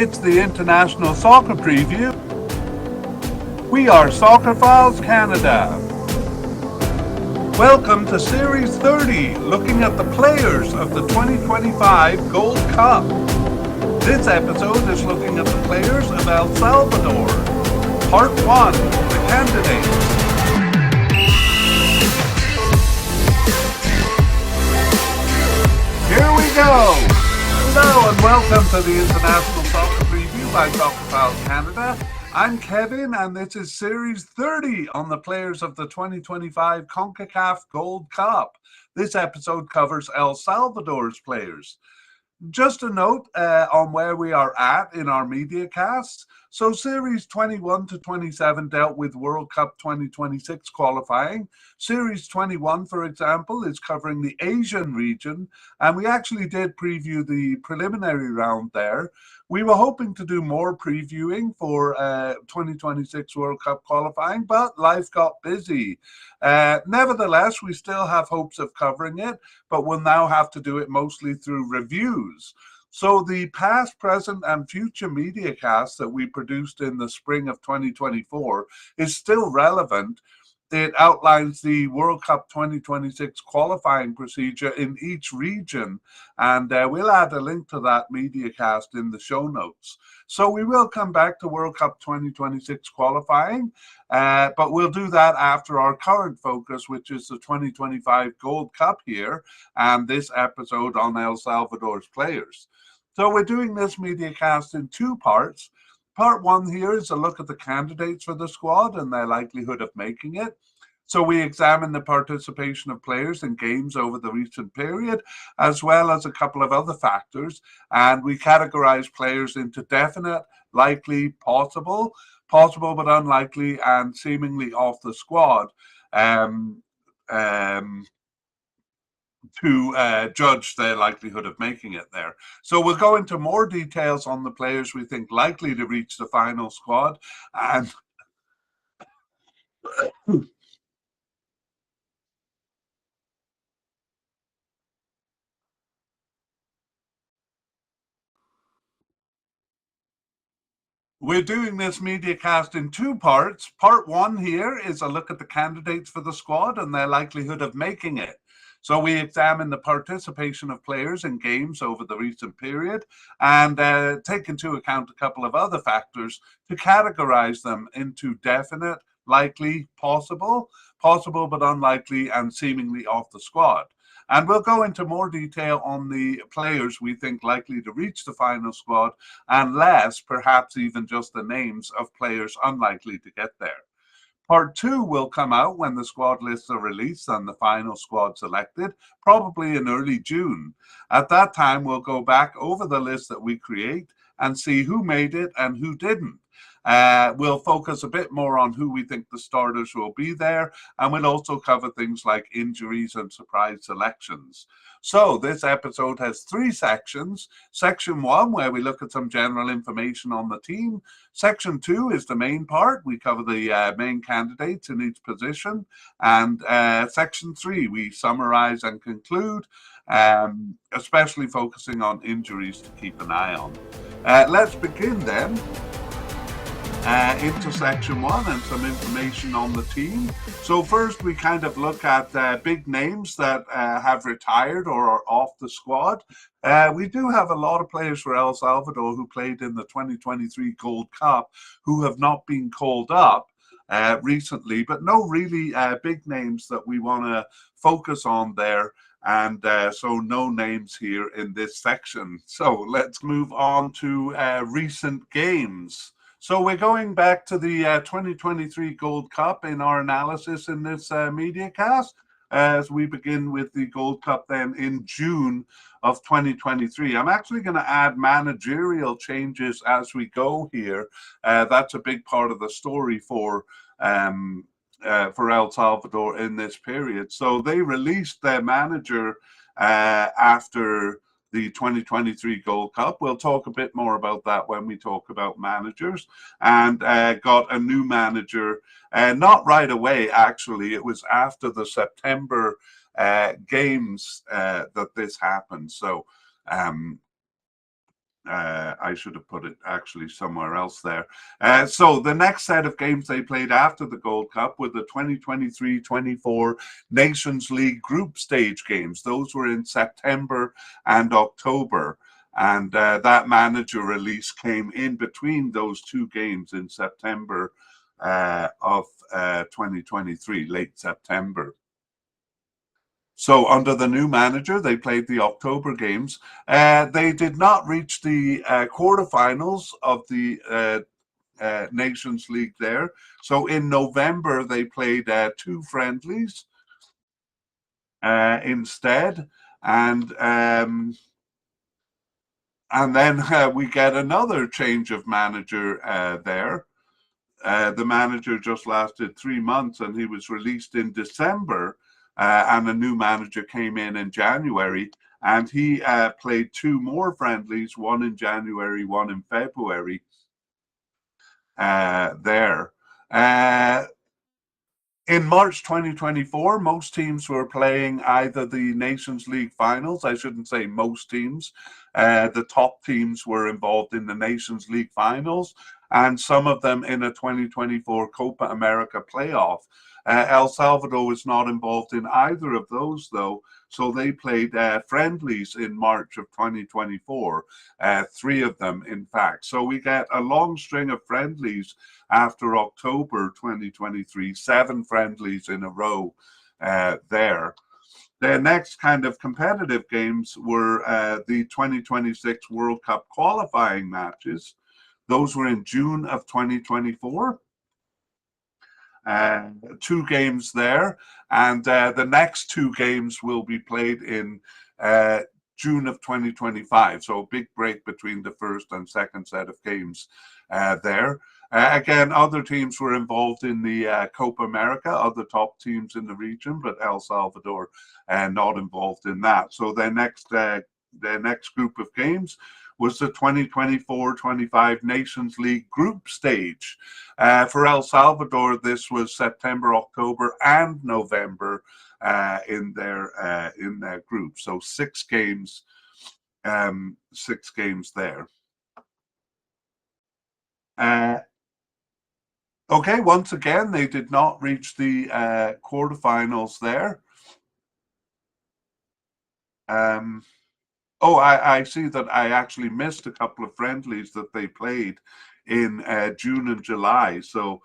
It's the International Soccer Preview. We are Soccerphiles Canada. Welcome to Series 30, looking at the players of the 2025 Gold Cup. This episode is looking at the players of El Salvador. Part 1, the candidates. Here we go! Hello and welcome to the International Soccer Preview by Soccerphiles Canada. I'm Kevin and this is Series 30 on the players of the 2025 CONCACAF Gold Cup. This episode covers El Salvador's players. Just a note on where we are at in our mediacast. So Series 21 to 27 dealt with World Cup 2026 qualifying. Series 21, for example, is covering the Asian region, and we actually did preview the preliminary round there. We were hoping to do more previewing for 2026 World Cup qualifying, but life got busy. Nevertheless, we still have hopes of covering it, but we'll now have to do it mostly through reviews. So the past, present, and future mediacast that we produced in the spring of 2024 is still relevant. It outlines the World Cup 2026 qualifying procedure in each region, and we'll add a link to that mediacast in the show notes. So we will come back to World Cup 2026 qualifying, but we'll do that after our current focus, which is the 2025 Gold Cup here, and this episode on El Salvador's players. So we're doing this mediacast in two parts. Part one here is a look at the candidates for the squad and their likelihood of making it. So we examine the participation of players in games over the recent period, as well as a couple of other factors. And we categorize players into definite, likely, possible but unlikely, and seemingly off the squad to judge their likelihood of making it there. So we'll go into more details on the players we think likely to reach the final squad, and we're doing this mediacast in two parts. Part one here is a look at the candidates for the squad and their likelihood of making it. So we examine the participation of players in games over the recent period and take into account a couple of other factors to categorize them into definite, likely, possible but unlikely, and seemingly off the squad. And we'll go into more detail on the players we think likely to reach the final squad, and less, perhaps even just the names of players unlikely to get there. Part two will come out when the squad lists are released and the final squad selected, probably in early June. At that time, we'll go back over the list that we create and see who made it and who didn't. We'll focus a bit more on who we think the starters will be there, and we'll also cover things like injuries and surprise selections. So this episode has three sections. Section 1, where we look at some general information on the team. Section 2 is the main part. We cover the main candidates in each position. And Section 3, we summarize and conclude, especially focusing on injuries to keep an eye on. Let's begin then. Into section 1 and some information on the team. So first we kind of look at big names that have retired or are off the squad. We do have a lot of players for El Salvador who played in the 2023 Gold Cup who have not been called up recently, but no really big names that we want to focus on there. And so no names here in this section. So let's move on to recent games. So we're going back to the 2023 Gold Cup in our analysis in this mediacast, as we begin with the Gold Cup then in June of 2023. I'm actually going to add managerial changes as we go here. That's a big part of the story for El Salvador in this period. So they released their manager after the 2023 Gold Cup. We'll talk a bit more about that when we talk about managers, and got a new manager, not right away, actually. It was after the September games that this happened. So I should have put it actually somewhere else there. So the next set of games they played after the Gold Cup were the 2023-24 Nations League group stage games. Those were in September and October. And that manager release came in between those two games in September of 2023, late September. So under the new manager, they played the October games. They did not reach the quarterfinals of the Nations League there. So in November, they played two friendlies instead. And then we get another change of manager there. The manager just lasted 3 months and he was released in December. And a new manager came in January, and he played two more friendlies, one in January, one in February there. In March 2024, most teams were playing either the Nations League finals. I shouldn't say most teams. The top teams were involved in the Nations League finals, and some of them in a 2024 Copa America playoff. El Salvador was not involved in either of those, though, so they played friendlies in March of 2024, 3 of them, in fact. So we get a long string of friendlies after October 2023, 7 friendlies in a row there. The next kind of competitive games were the 2026 World Cup qualifying matches. Those were in June of 2024. 2 games there, and the next 2 games will be played in June of 2025. So a big break between the first and second set of games there. Again, other teams were involved in the Copa America, other top teams in the region, but El Salvador not involved in that. So the next group of games was the 2024-25 Nations League group stage. For El Salvador, this was September, October, and November in their group. So 6 games, 6 games there. Okay, once again, they did not reach the quarterfinals there. Oh, I see that I actually missed a couple of friendlies that they played in June and July. So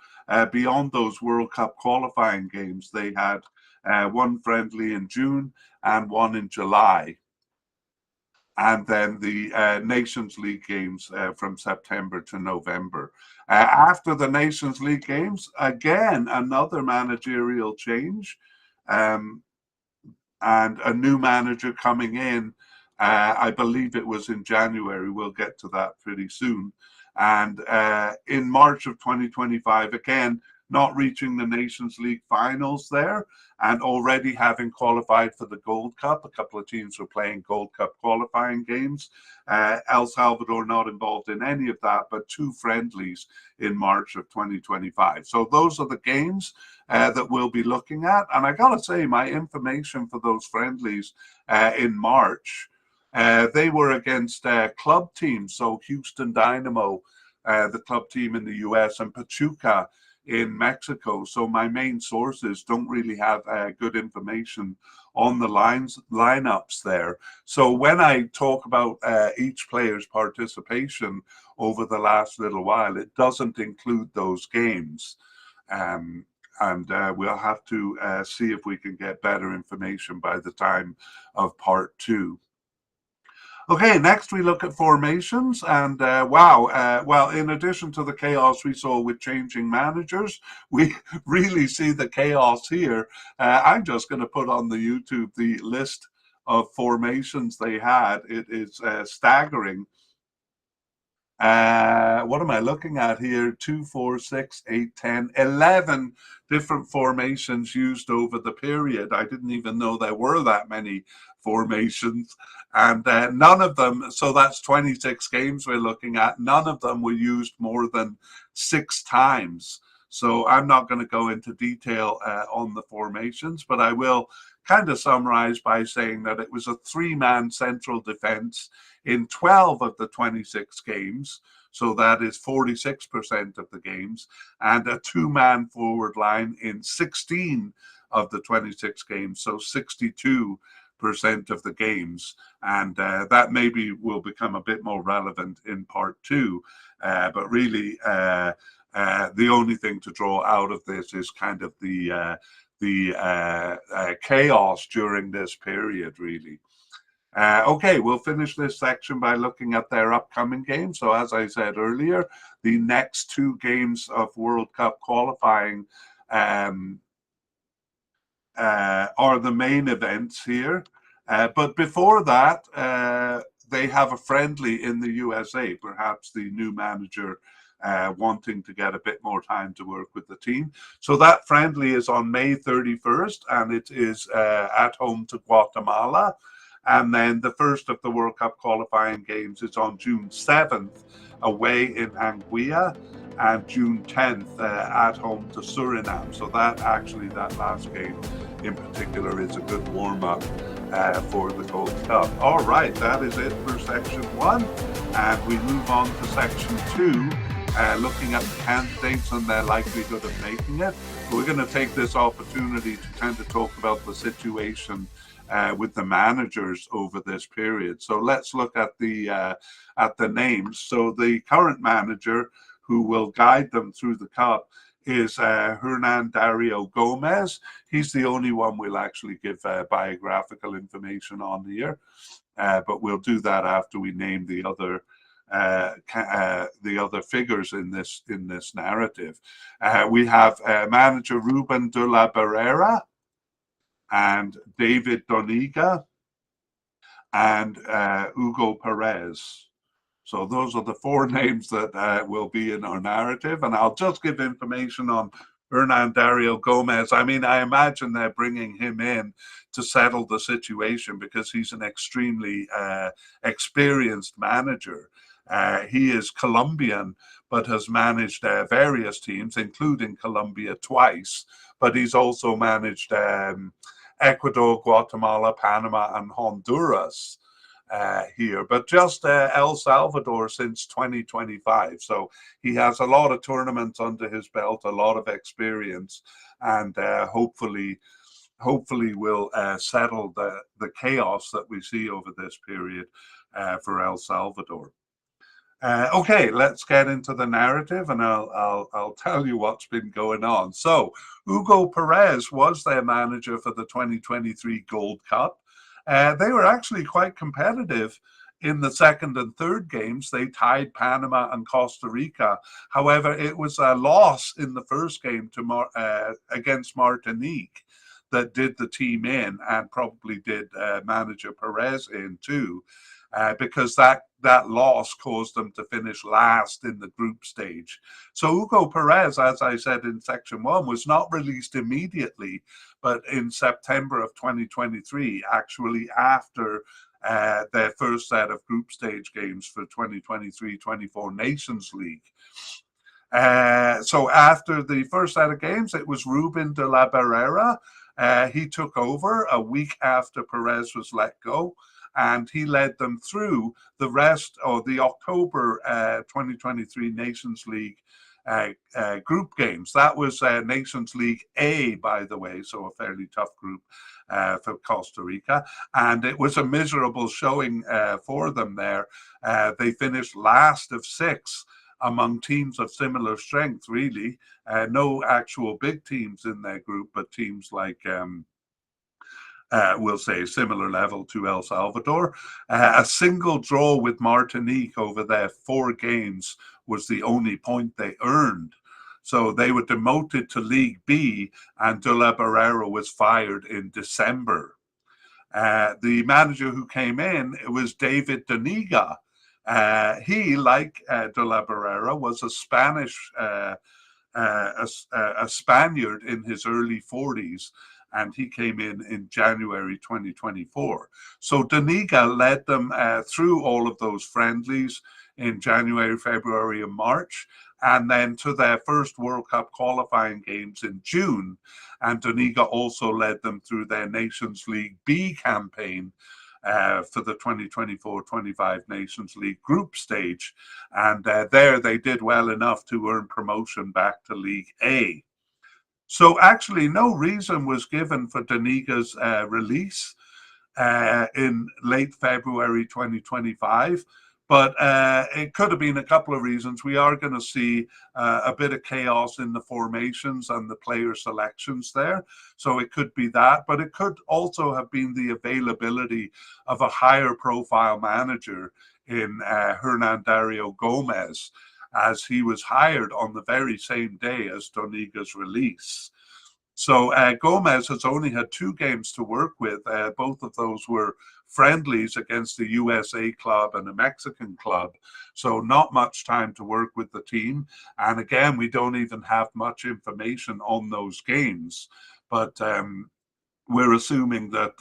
beyond those World Cup qualifying games, they had 1 friendly in June and 1 in July. And then the Nations League games from September to November. After the Nations League games, again, another managerial change and a new manager coming in. I believe it was in January. We'll get to that pretty soon. And in March of 2025, again, not reaching the Nations League finals there, and already having qualified for the Gold Cup. A couple of teams were playing Gold Cup qualifying games. El Salvador not involved in any of that, but 2 friendlies in March of 2025. So those are the games that we'll be looking at. And I gotta say, my information for those friendlies in March, they were against club teams. So Houston Dynamo, the club team in the US, and Pachuca in Mexico. So my main sources don't really have good information on the lineups there. So when I talk about each player's participation over the last little while, it doesn't include those games. And we'll have to see if we can get better information by the time of part 2. Okay, next we look at formations, and well, in addition to the chaos we saw with changing managers, we really see the chaos here. I'm just going to put on the YouTube the list of formations they had. It is staggering. What am I looking at here? 2, 4, 6, 8, 10, 11 different formations used over the period. I didn't even know there were that many formations, and none of them, so that's 26 games we're looking at, none of them were used more than 6 times. So I'm not going to go into detail on the formations, but I will kind of summarize by saying that it was a 3-man central defense in 12 of the 26 games. So that is 46% of the games, and a two-man forward line in 16 of the 26 games, so 62% of the games. And that maybe will become a bit more relevant in part two. But really, the only thing to draw out of this is kind of the chaos during this period, really. Okay, we'll finish this section by looking at their upcoming games. So as I said earlier, the next two games of World Cup qualifying are the main events here. But before that, they have a friendly in the USA, perhaps the new manager wanting to get a bit more time to work with the team. So that friendly is on May 31st, and it is at home to Guatemala. And then the first of the World Cup qualifying games is on June 7th, away in Anguilla, and June 10th at home to Suriname. So that last game in particular is a good warm-up for the Gold Cup. All right, that is it for section one. And we move on to section two, looking at the candidates and their likelihood of making it. We're going to take this opportunity to kind of talk about the situation with the managers over this period. So let's look at the names. So the current manager who will guide them through the cup is Hernan Dario Gomez. He's the only one we'll actually give biographical information on here, but we'll do that after we name the other figures in this narrative. We have manager Ruben de la Barrera, and David Doniga, and Hugo Perez. So those are the four names that will be in our narrative. And I'll just give information on Hernan Dario Gomez. I mean, I imagine they're bringing him in to settle the situation because he's an extremely experienced manager. He is Colombian, but has managed various teams, including Colombia twice. But he's also managed Ecuador, Guatemala, Panama, and Honduras here, but just El Salvador since 2025. So he has a lot of tournaments under his belt, a lot of experience, and hopefully will settle the chaos that we see over this period for El Salvador. Okay, let's get into the narrative, and I'll tell you what's been going on. So Hugo Perez was their manager for the 2023 Gold Cup. They were actually quite competitive in the second and third games. They tied Panama and Costa Rica. However, it was a loss in the first game to against Martinique that did the team in, and probably did manager Perez in too. Because that loss caused them to finish last in the group stage. So Hugo Perez, as I said in section one, was not released immediately, but in September of 2023, actually after their first set of group stage games for 2023-24 Nations League. So after the first set of games, it was Ruben de la Barrera. He took over a week after Perez was let go, and he led them through the rest of the October 2023 Nations League group games. That was Nations League A, by the way, so a fairly tough group for Costa Rica. And it was a miserable showing for them there. They finished last of 6 among teams of similar strength, really. No actual big teams in their group, but teams like we'll say similar level to El Salvador. A single draw with Martinique over their 4 games was the only point they earned. So they were demoted to League B, and De La Barrera was fired in December. The manager who came in, it was David Doniga. He, like De La Barrera, was a Spaniard in his early 40s, and he came in January 2024. So Doniga led them through all of those friendlies in January, February, and March, and then to their first World Cup qualifying games in June. And Doniga also led them through their Nations League B campaign for the 2024-25 Nations League group stage. And there they did well enough to earn promotion back to League A. So actually no reason was given for Daniga's release in late February 2025. But it could have been a couple of reasons. We are going to see a bit of chaos in the formations and the player selections there. So it could be that, but it could also have been the availability of a higher profile manager in Hernan Dario Gomez, as he was hired on the very same day as Doniga's release. So Gomez has only had 2 games to work with. Both of those were friendlies against a USA club and a Mexican club. So not much time to work with the team. And again, we don't even have much information on those games. But we're assuming that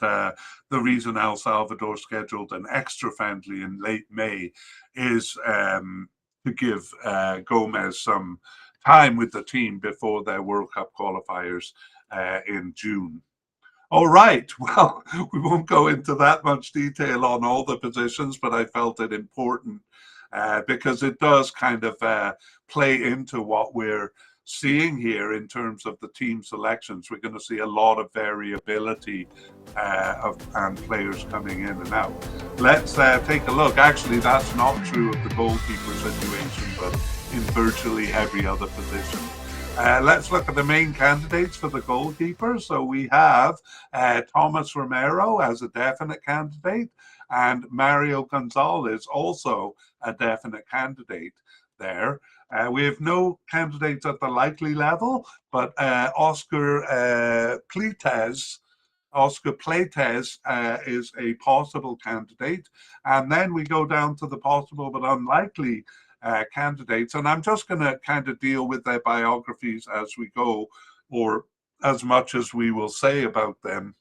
the reason El Salvador scheduled an extra friendly in late May is to give Gomez some time with the team before their World Cup qualifiers in June. All right, well, we won't go into that much detail on all the positions, but I felt it important because it does kind of play into what we're seeing here in terms of the team selections. We're going to see a lot of variability and players coming in and out. Let's take a look. Actually, that's not true of the goalkeeper situation, but in virtually every other position. Let's look at the main candidates for the goalkeeper. So we have Thomas Romero as a definite candidate, and Mario Gonzalez also a definite candidate there. We have no candidates at the likely level, but Oscar Pleitez is a possible candidate. And then we go down to the possible but unlikely candidates. And I'm just going to kind of deal with their biographies as we go, or as much as we will say about them,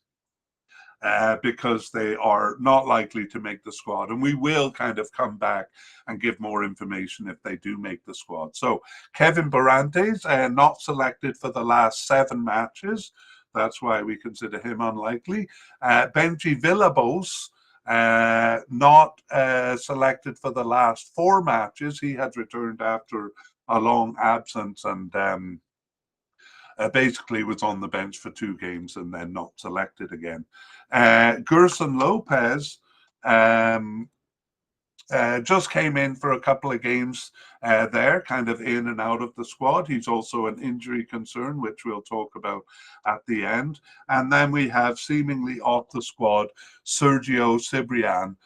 because they are not likely to make the squad. And we will kind of come back and give more information if they do make the squad. So Kevin Barrantes, not selected for the last 7 matches. That's why we consider him unlikely. Benji Villalobos, not selected for the last 4 matches. He had returned after a long absence and basically was on the bench for 2 games and then not selected again. Gerson Lopez just came in for a couple of games there, kind of in and out of the squad. He's also an injury concern, which we'll talk about at the end. And then we have seemingly off the squad, Sergio Cibrian,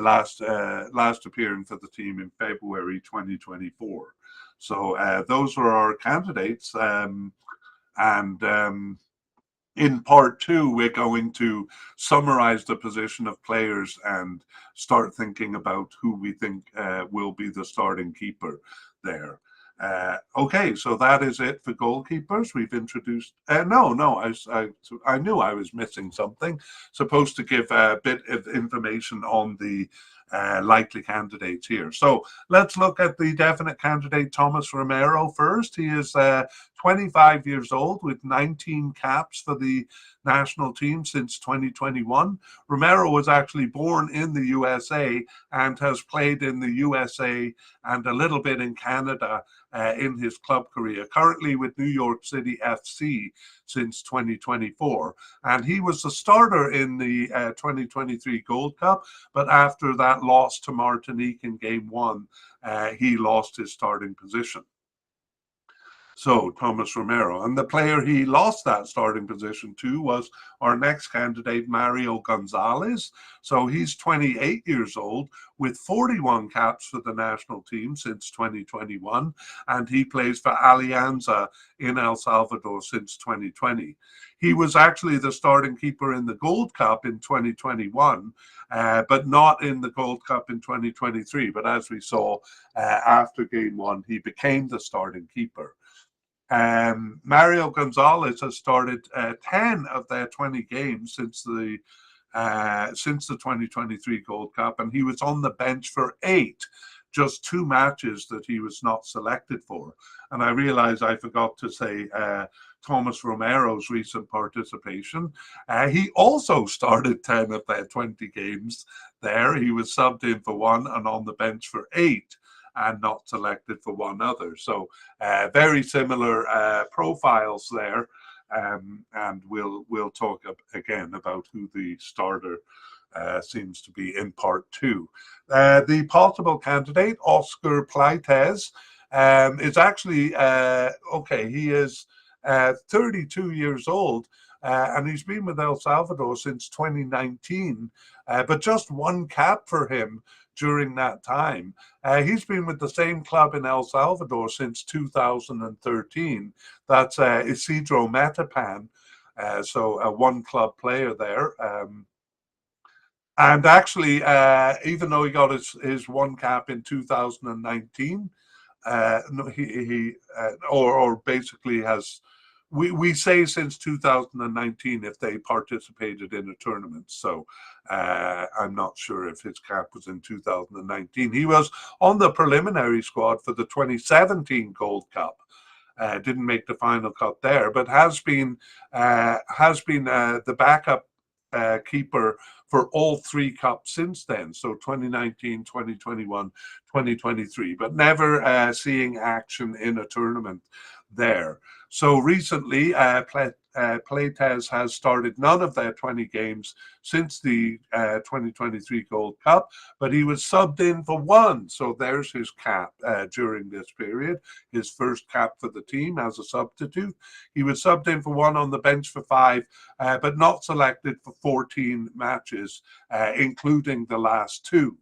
last appearing for the team in February 2024. So those were our candidates. In part 2, we're going to summarize the position of players and start thinking about who we think will be the starting keeper there. Okay, so that is it for goalkeepers. We've introduced. I knew I was missing something. Supposed to give a bit of information on the likely candidates here. So let's look at the definite candidate, Thomas Romero, first. He is 25 years old with 19 caps for the national team since 2021. Romero was actually born in the USA and has played in the USA and a little bit in Canada in his club career, currently with New York City FC since 2024. And he was the starter in the 2023 Gold Cup, but after that loss to Martinique in Game 1, he lost his starting position. So Thomas Romero. And the player he lost that starting position to was our next candidate, Mario Gonzalez. So he's 28 years old with 41 caps for the national team since 2021. And he plays for Alianza in El Salvador since 2020. He was actually the starting keeper in the Gold Cup in 2021, but not in the Gold Cup in 2023. But as we saw after Game 1, he became the starting keeper. Mario Gonzalez has started 10 of their 20 games since the 2023 Gold Cup, and he was on the bench for 8 just 2 matches that he was not selected for. And I realize I forgot to say Thomas Romero's recent participation. He also started 10 of their 20 games there. He was subbed in for 1 and on the bench for 8 and not selected for 1 other. So very similar profiles there. And we'll talk again about who the starter seems to be in part 2. The possible candidate, Oscar Pleites, is actually, okay, he is 32 years old, and he's been with El Salvador since 2019, but just 1 cap for him during that time. He's been with the same club in El Salvador since 2013. That's Isidro Metapan, so a 1-club player there. And actually, even though he got his 1 cap in 2019, or basically has, we say since 2019 if they participated in a tournament. So I'm not sure if his cap was in 2019. He was on the preliminary squad for the 2017 Gold Cup. Didn't make the final cut there, but has been the backup keeper for all 3 cups since then, so 2019, 2021, 2023, but never seeing action in a tournament there. So recently, Pleites has started none of their 20 games since the 2023 Gold Cup, but he was subbed in for 1. So there's his cap during this period, his first cap for the team as a substitute. He was subbed in for 1, on the bench for 5, but not selected for 14 matches, including the last 2.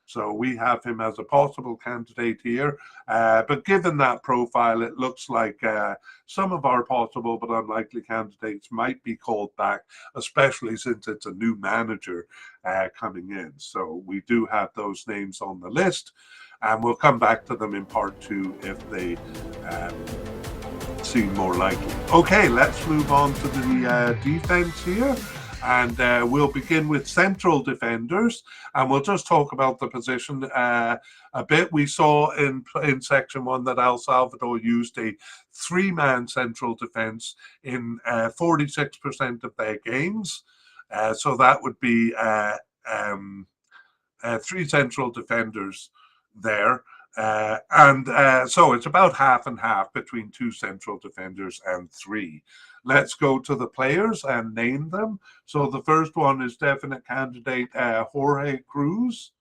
So we have him as a possible candidate here. But given that profile, it looks like some of our possible but unlikely candidates might be called back, especially since it's a new manager coming in. So we do have those names on the list, and we'll come back to them in part 2 if they seem more likely. Okay, let's move on to the defense here. And we'll begin with central defenders, and we'll just talk about the position a bit. We saw in section 1 that El Salvador used a 3-man central defense in 46% of their games. So that would be 3 central defenders there. So it's about half and half between 2 central defenders and 3. Let's go to the players and name them. So the first one is definite candidate Jorge Cruz.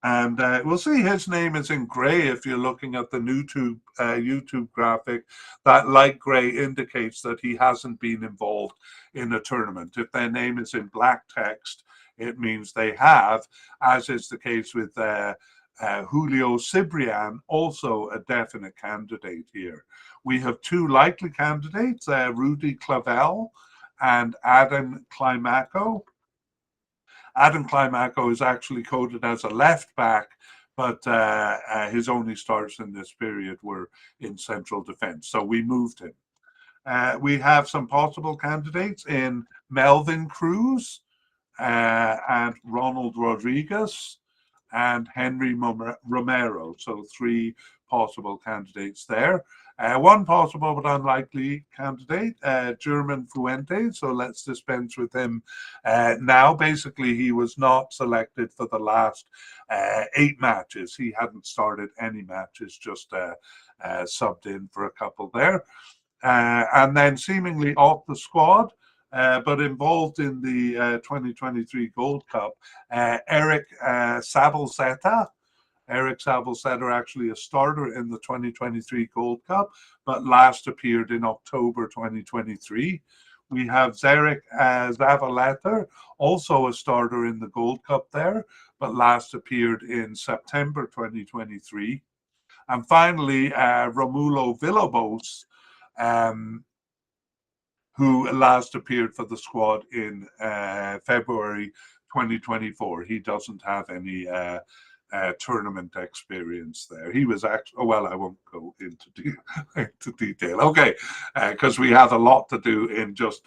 And we'll see his name is in gray if you're looking at the YouTube graphic. That light gray indicates that he hasn't been involved in a tournament. If their name is in black text, it means they have, as is the case with Julio Cibrian, also a definite candidate here. We have 2 likely candidates, Rudy Clavel and Adam Climaco. Adam Climaco is actually coded as a left back, but his only starts in this period were in central defense, so we moved him. We have some possible candidates in Melvin Cruz and Ronald Rodriguez and Henry Romero, so 3 possible candidates there. 1 possible but unlikely candidate, German Fuentes, so let's dispense with him now. Basically, he was not selected for the last 8 matches. He hadn't started any matches, just subbed in for a couple there. And then seemingly off the squad, but involved in the 2023 Gold Cup, Eric Sabalseta. Eric Sabalseta actually a starter in the 2023 Gold Cup, but last appeared in October 2023. We have Zarek Zavaleta, also a starter in the Gold Cup there, but last appeared in September 2023. And finally, Romulo Villalobos, who last appeared for the squad in February 2024. He doesn't have any tournament experience there. He was actually, well, I won't go into detail. Okay, because we have a lot to do in just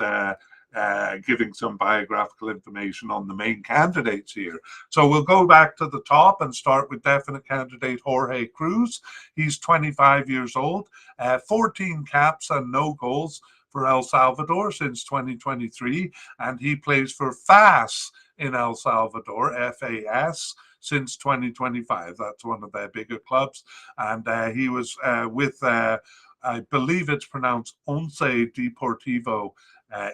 giving some biographical information on the main candidates here. So we'll go back to the top and start with definite candidate Jorge Cruz. He's 25 years old, 14 caps and no goals for El Salvador since 2023, and he plays for FAS in El Salvador, FAS, since 2025. That's one of their bigger clubs, and he was with, I believe it's pronounced Once Deportivo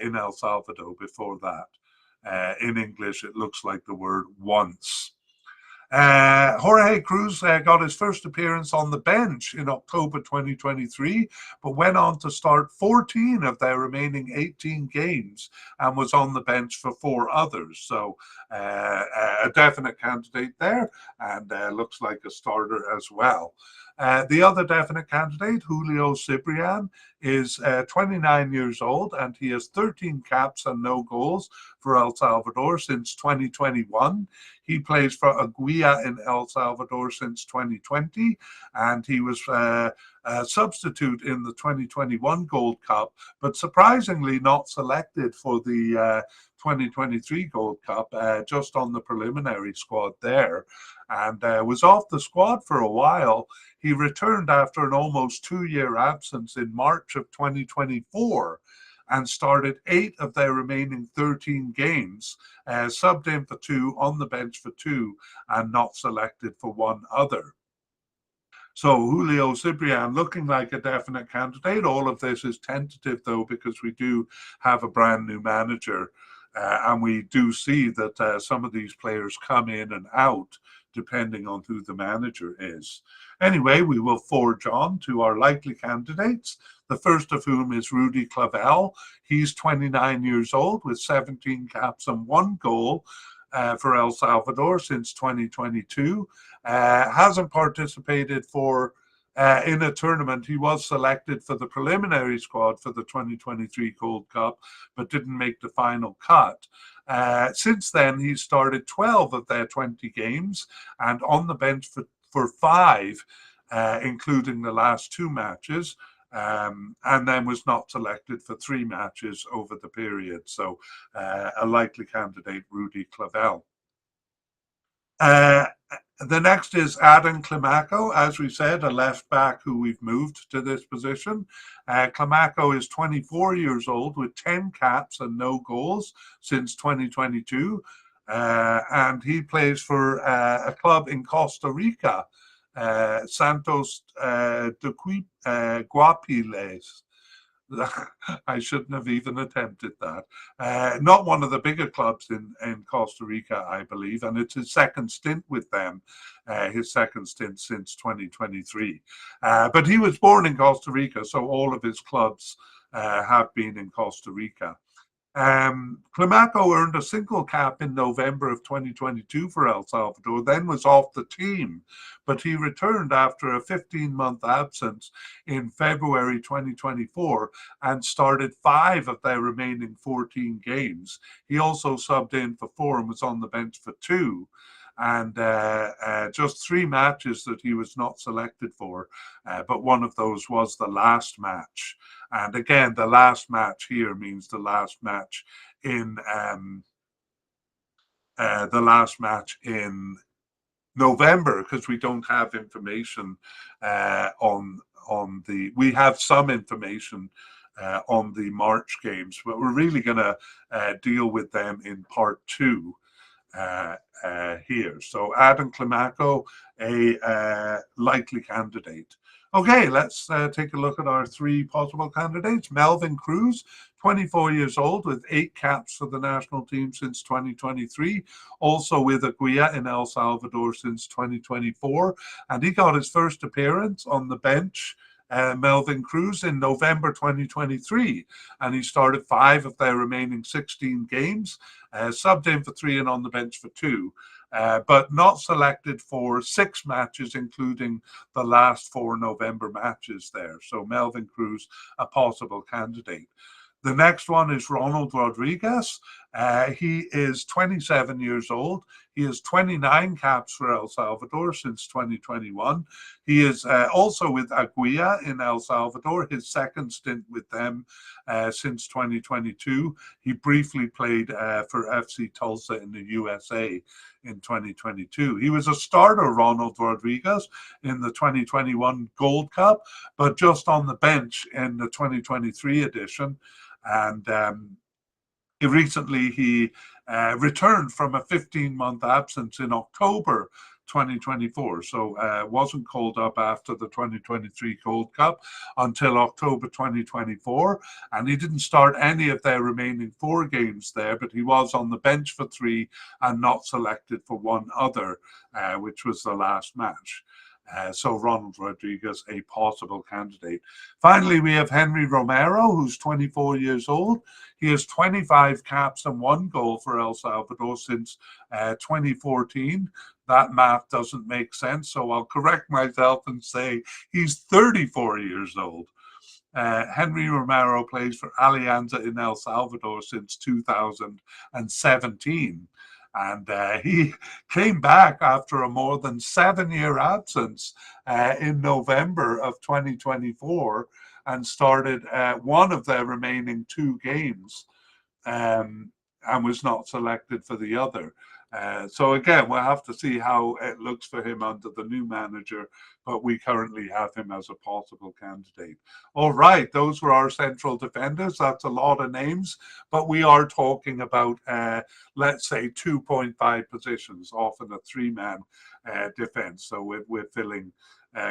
in El Salvador before that. In English, it looks like the word once. Jorge Cruz got his first appearance on the bench in October 2023, but went on to start 14 of their remaining 18 games and was on the bench for 4 others. So a definite candidate there, and looks like a starter as well. The other definite candidate, Julio Cibrian, is 29 years old, and he has 13 caps and no goals for El Salvador since 2021. He plays for Aguila in El Salvador since 2020, and he was a substitute in the 2021 Gold Cup, but surprisingly not selected for the 2023 Gold Cup, just on the preliminary squad there, and was off the squad for a while. He returned after an almost 2-year absence in March of 2024 and started 8 of their remaining 13 games, subbed in for 2, on the bench for 2, and not selected for 1 other. So Julio Cibrian looking like a definite candidate. All of this is tentative, though, because we do have a brand new manager, and we do see that some of these players come in and out depending on who the manager is. Anyway, we will forge on to our likely candidates, the first of whom is Rudy Clavel. He's 29 years old with 17 caps and 1 goal for El Salvador since 2022. Hasn't participated in a tournament. He was selected for the preliminary squad for the 2023 Gold Cup, but didn't make the final cut. Since then, he started 12 of their 20 games and on the bench for 5, including the last 2 matches, and then was not selected for 3 matches over the period. So a likely candidate, Rudy Clavel. The next is Adam Climaco, as we said, a left back who we've moved to this position. Climaco is 24 years old with 10 caps and no goals since 2022. And he plays for a club in Costa Rica, Santos de Guapiles. I shouldn't have even attempted that. Not one of the bigger clubs in Costa Rica, I believe, and it's his second stint with them, his second stint since 2023. But he was born in Costa Rica, so all of his clubs have been in Costa Rica. Climaco earned a single cap in November of 2022 for El Salvador, then was off the team, but he returned after a 15-month absence in February 2024 and started 5 of their remaining 14 games. He also subbed in for 4 and was on the bench for 2. And just 3 matches that he was not selected for, but one of those was the last match. And again, the last match here means the last match in November, because we don't have information on the. We have some information on the March games, but we're really going to deal with them in part 2. Here. So Adam Climaco, a likely candidate. Okay, let's take a look at our 3 possible candidates. Melvin Cruz, 24 years old with 8 caps for the national team since 2023, also with Aguila in El Salvador since 2024, and he got his first appearance on the bench, Melvin Cruz, in November 2023, and he started 5 of their remaining 16 games, subbed in for 3 and on the bench for 2, but not selected for 6 matches, including the last 4 November matches there. So Melvin Cruz, a possible candidate. The next one is Ronald Rodriguez, He is 27 years old. He has 29 caps for El Salvador since 2021. He is also with Aguila in El Salvador, his second stint with them since 2022. He briefly played for FC Tulsa in the USA in 2022. He was a starter, Ronald Rodriguez, in the 2021 Gold Cup, but just on the bench in the 2023 edition. And recently he returned from a 15-month absence in October 2024. So wasn't called up after the 2023 Gold Cup until October 2024. And he didn't start any of their remaining 4 games there, but he was on the bench for 3 and not selected for one other, which was the last match. So Ronald Rodriguez, a possible candidate. Finally, we have Henry Romero, who's 24 years old. He has 25 caps and 1 goal for El Salvador since 2014. That math doesn't make sense, so I'll correct myself and say he's 34 years old. Henry Romero plays for Alianza in El Salvador since 2017. And he came back after a more than 7-year absence in November of 2024 and started one of their remaining 2 games and was not selected for the other. So again, we'll have to see how it looks for him under the new manager, but we currently have him as a possible candidate. All right, those were our central defenders. That's a lot of names, but we are talking about, let's say, 2.5 positions, often a 3-man defense. So we're filling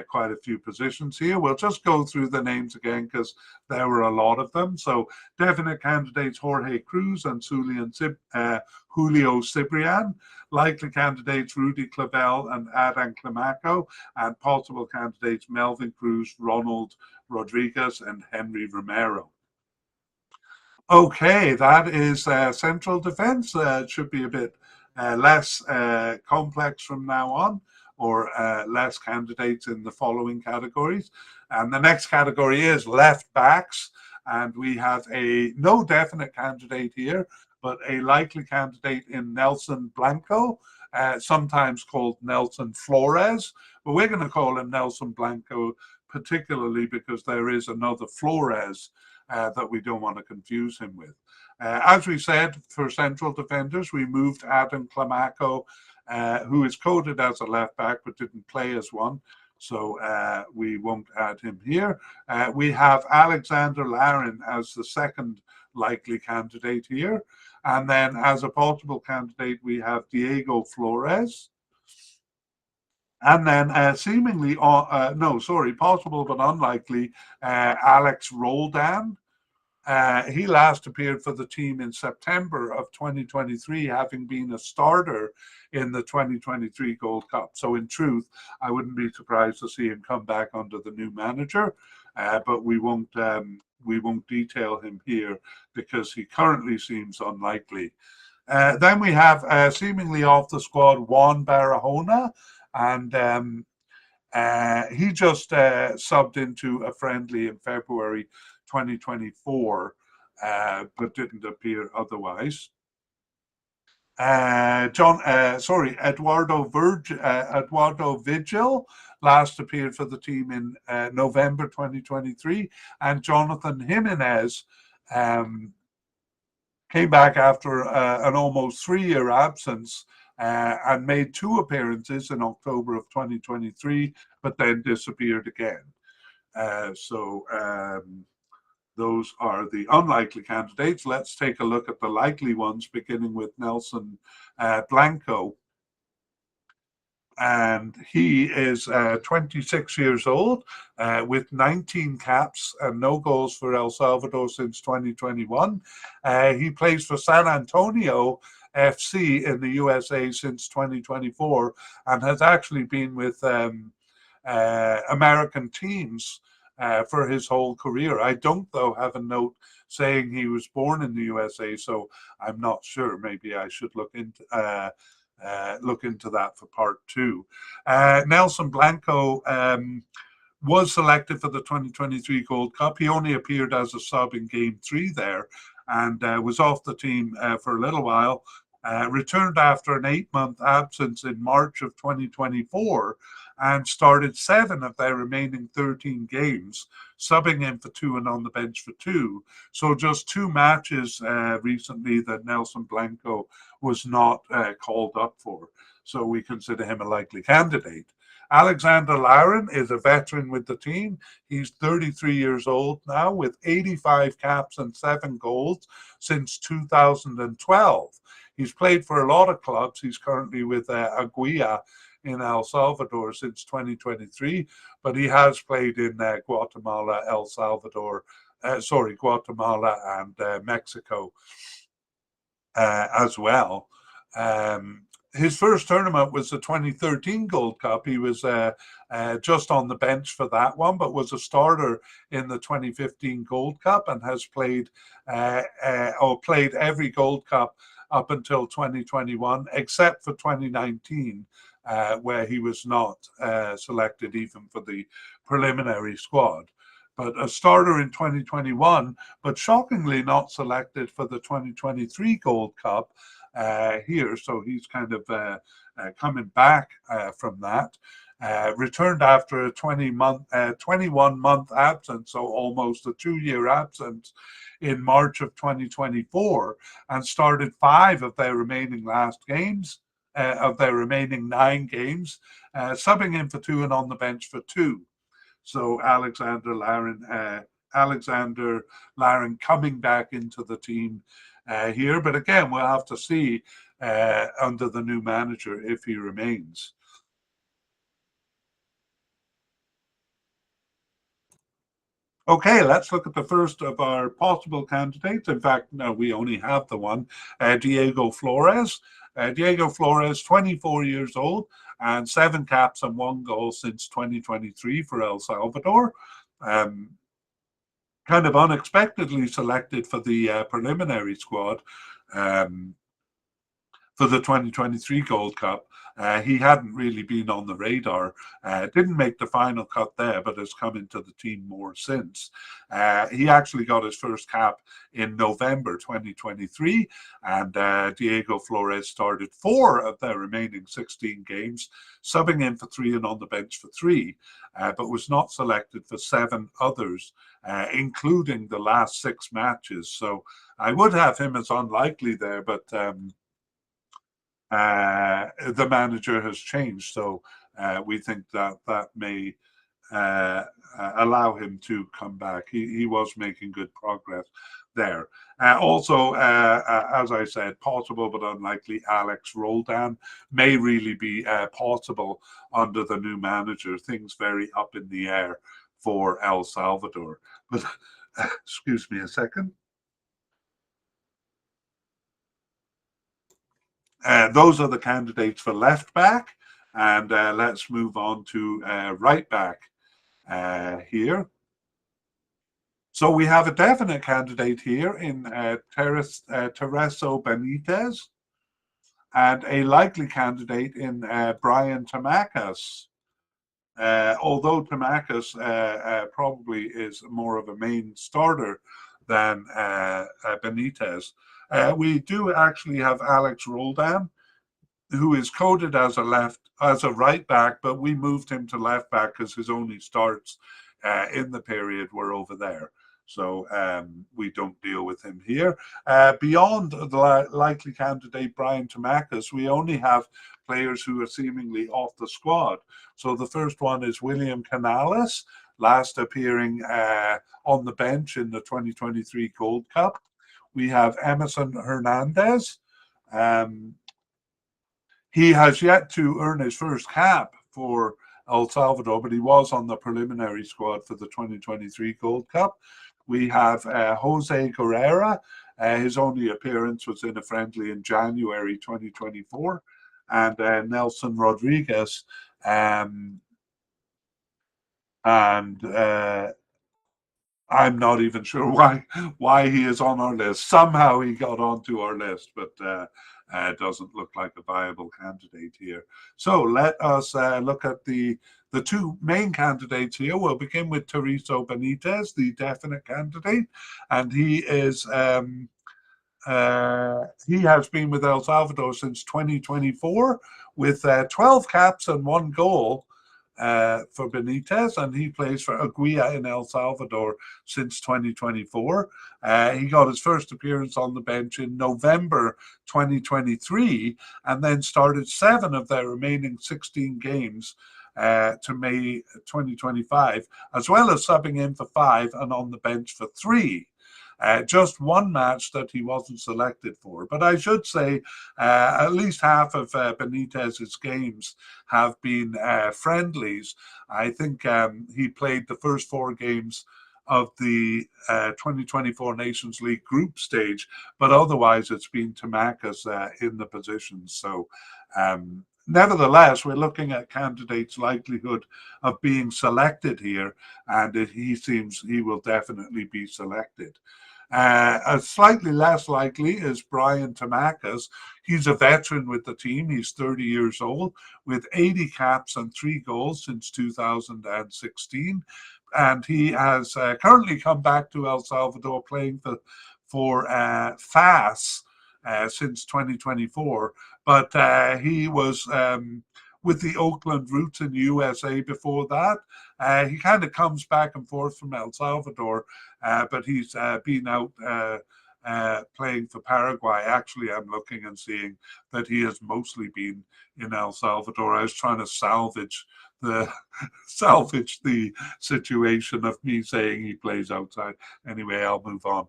quite a few positions here. We'll just go through the names again because there were a lot of them. So definite candidates Jorge Cruz and Julio Cibrian. Likely candidates Rudy Clavel and Adan Climaco. And possible candidates Melvin Cruz, Ronald Rodriguez and Henry Romero. Okay, that is central defense. It should be a bit less complex from now on, or less candidates in the following categories. And the next category is left backs. And we have no definite candidate here, but a likely candidate in Nelson Blanco, sometimes called Nelson Flores. But we're going to call him Nelson Blanco, particularly because there is another Flores that we don't want to confuse him with. As we said, for central defenders, we moved Adam Climaco, who is coded as a left back but didn't play as one. So we won't add him here. We have Alexander Larin as the second likely candidate here. And then as a possible candidate, we have Diego Flores. And then possible but unlikely, Alex Roldan. He last appeared for the team in September of 2023, having been a starter in the 2023 Gold Cup. So in truth, I wouldn't be surprised to see him come back under the new manager, but we won't detail him here because he currently seems unlikely. Then we have seemingly off the squad Juan Barahona, and he just subbed into a friendly in February 2024, but didn't appear otherwise. Eduardo Vigil last appeared for the team in November 2023, and Jonathan Jimenez came back after an almost 3-year absence and made 2 appearances in October of 2023, but then disappeared again. Those are the unlikely candidates. Let's take a look at the likely ones, beginning with Nelson Blanco. And he is 26 years old with 19 caps and no goals for El Salvador since 2021. He plays for San Antonio FC in the USA since 2024 and has actually been with American teams for his whole career. I don't, though, have a note saying he was born in the USA, so I'm not sure. Maybe I should look into that for part 2. Nelson Blanco was selected for the 2023 Gold Cup. He only appeared as a sub in Game 3 there, and was off the team for a little while. Returned after an 8-month absence in March of 2024 and started 7 of their remaining 13 games, subbing in for 2 and on the bench for 2. So just 2 matches recently that Nelson Blanco was not called up for. So we consider him a likely candidate. Alexander Larin is a veteran with the team. He's 33 years old now with 85 caps and 7 goals since 2012. He's played for a lot of clubs. He's currently with Aguila in El Salvador since 2023, but he has played in Guatemala, Guatemala and Mexico as well. His first tournament was the 2013 Gold Cup. He was just on the bench for that one, but was a starter in the 2015 Gold Cup and has played every Gold Cup up until 2021, except for 2019, where he was not selected even for the preliminary squad. But a starter in 2021, but shockingly not selected for the 2023 Gold Cup here. So he's kind of coming back from that. Returned after a 21-month absence, so almost a 2-year absence in March of 2024, and started 5 of their remaining of their remaining 9 games, subbing in for 2 and on the bench for 2. So Alexander Larin coming back into the team here, but again, we'll have to see under the new manager if he remains. Okay, let's look at the first of our possible candidates. In fact, no, we only have the one, Diego Flores. Diego Flores, 24 years old, and 7 caps and 1 goal since 2023 for El Salvador. Kind of unexpectedly selected for the preliminary squad for the 2023 Gold Cup. He hadn't really been on the radar, didn't make the final cut there, but has come into the team more since. He actually got his first cap in November 2023, and Diego Flores started 4 of their remaining 16 games, subbing in for 3 and on the bench for 3, but was not selected for 7 others, including the last 6 matches. So I would have him as unlikely there, but the manager has changed, so we think that may allow him to come back. He was making good progress there. Also, as I said, possible but unlikely, Alex Roldan may really be possible under the new manager. Things very up in the air for El Salvador. But excuse me a second. Those are the candidates for left back, and let's move on to right back here. So we have a definite candidate here in Tereso Benitez, and a likely candidate in Brian Tamacas. Although Tamacas probably is more of a main starter than Benitez. We do actually have Alex Roldan, who is coded as a right back, but we moved him to left back because his only starts in the period were over there. So we don't deal with him here. Beyond the likely candidate Brian Tamacas, we only have players who are seemingly off the squad. So the first one is William Canales, last appearing on the bench in the 2023 Gold Cup. We have Emerson Hernandez. He has yet to earn his first cap for El Salvador, but he was on the preliminary squad for the 2023 Gold Cup. We have Jose Guerrera. His only appearance was in a friendly in January 2024. And Nelson Rodriguez. I'm not even sure why he is on our list. Somehow he got onto our list, but doesn't look like a viable candidate here. So let us look at the 2 main candidates here. We'll begin with Tereso Benitez, the definite candidate, and he is he has been with El Salvador since 2024 with 12 caps and 1 goal for Benitez, and he plays for Aguila in El Salvador since 2024. He got his first appearance on the bench in November 2023 and then started 7 of their remaining 16 games to May 2025, as well as subbing in for 5 and on the bench for 3. Just one match that he wasn't selected for. But I should say at least half of Benitez's games have been friendlies. I think he played the first 4 games of the 2024 Nations League group stage, but otherwise it's been Tamacas in the positions. So nevertheless, we're looking at candidates' likelihood of being selected here, and he seems he will definitely be selected. Slightly less likely is Brian Tamacas. He's a veteran with the team. He's 30 years old with 80 caps and 3 goals since 2016. And he has currently come back to El Salvador playing for FAS since 2024. But he was with the Oakland Roots in the USA before that. He kind of comes back and forth from El Salvador, but he's been out playing for Paraguay. Actually, I'm looking and seeing that he has mostly been in El Salvador. I was trying to salvage the situation of me saying he plays outside. Anyway, I'll move on.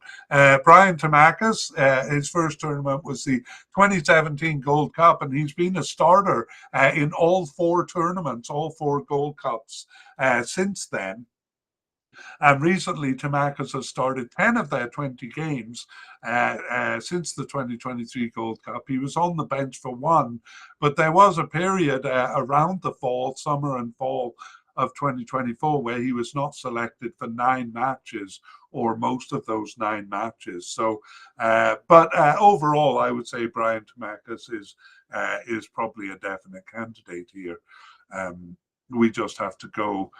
Brian Tamacas, his first tournament was the 2017 Gold Cup, and he's been a starter in all 4 tournaments, all 4 Gold Cups since then. And recently, Tamacas has started 10 of their 20 games since the 2023 Gold Cup. He was on the bench for 1, but there was a period around the summer and fall of 2024 where he was not selected for 9 matches or most of those 9 matches. So, but overall, I would say Brian Tamacas is probably a definite candidate here. We just have to go.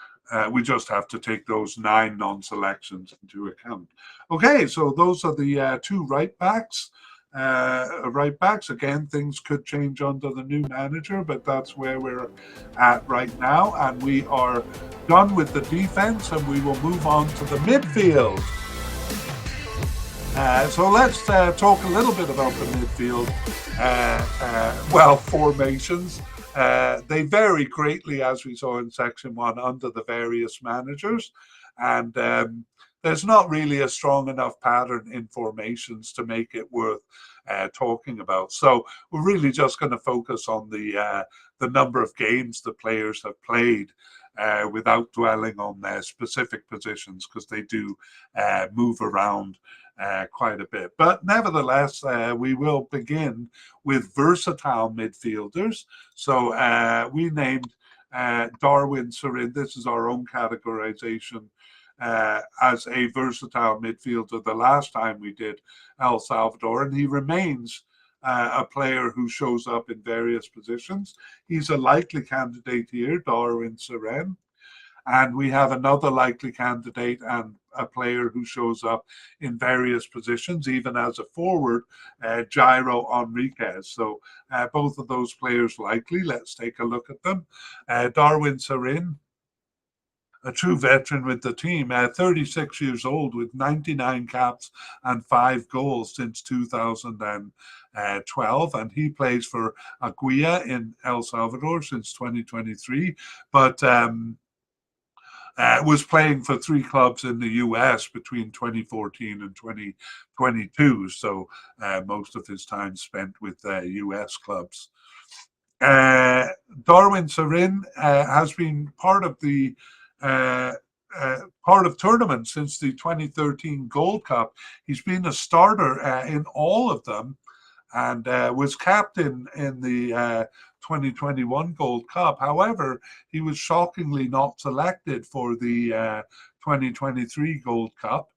We just have to take those 9 non-selections into account. Okay, so those are the 2 right backs. Right backs, again, things could change under the new manager, but that's where we're at right now. And we are done with the defense, and we will move on to the midfield. So let's talk a little bit about the midfield. Formations. They vary greatly, as we saw in Section 1, under the various managers. And there's not really a strong enough pattern in formations to make it worth talking about. So we're really just going to focus on the number of games the players have played without dwelling on their specific positions, because they do move around quite a bit. But nevertheless, we will begin with versatile midfielders. So we named Darwin Sarin, this is our own categorization, as a versatile midfielder the last time we did El Salvador, and he remains a player who shows up in various positions. He's a likely candidate here, Darwin Sarin. And we have another likely candidate and a player who shows up in various positions, even as a forward, Jairo Enriquez. So both of those players likely. Let's take a look at them. Darwin Sarin, a true veteran with the team, 36 years old with 99 caps and 5 goals since 2012. And he plays for Aguila in El Salvador since 2023. But was playing for 3 clubs in the US between 2014 and 2022. So most of his time spent with US clubs. Darwin Sarin has been part of the tournaments since the 2013 Gold Cup. He's been a starter in all of them, and was captain in the 2021 Gold Cup. However, he was shockingly not selected for the 2023 Gold Cup.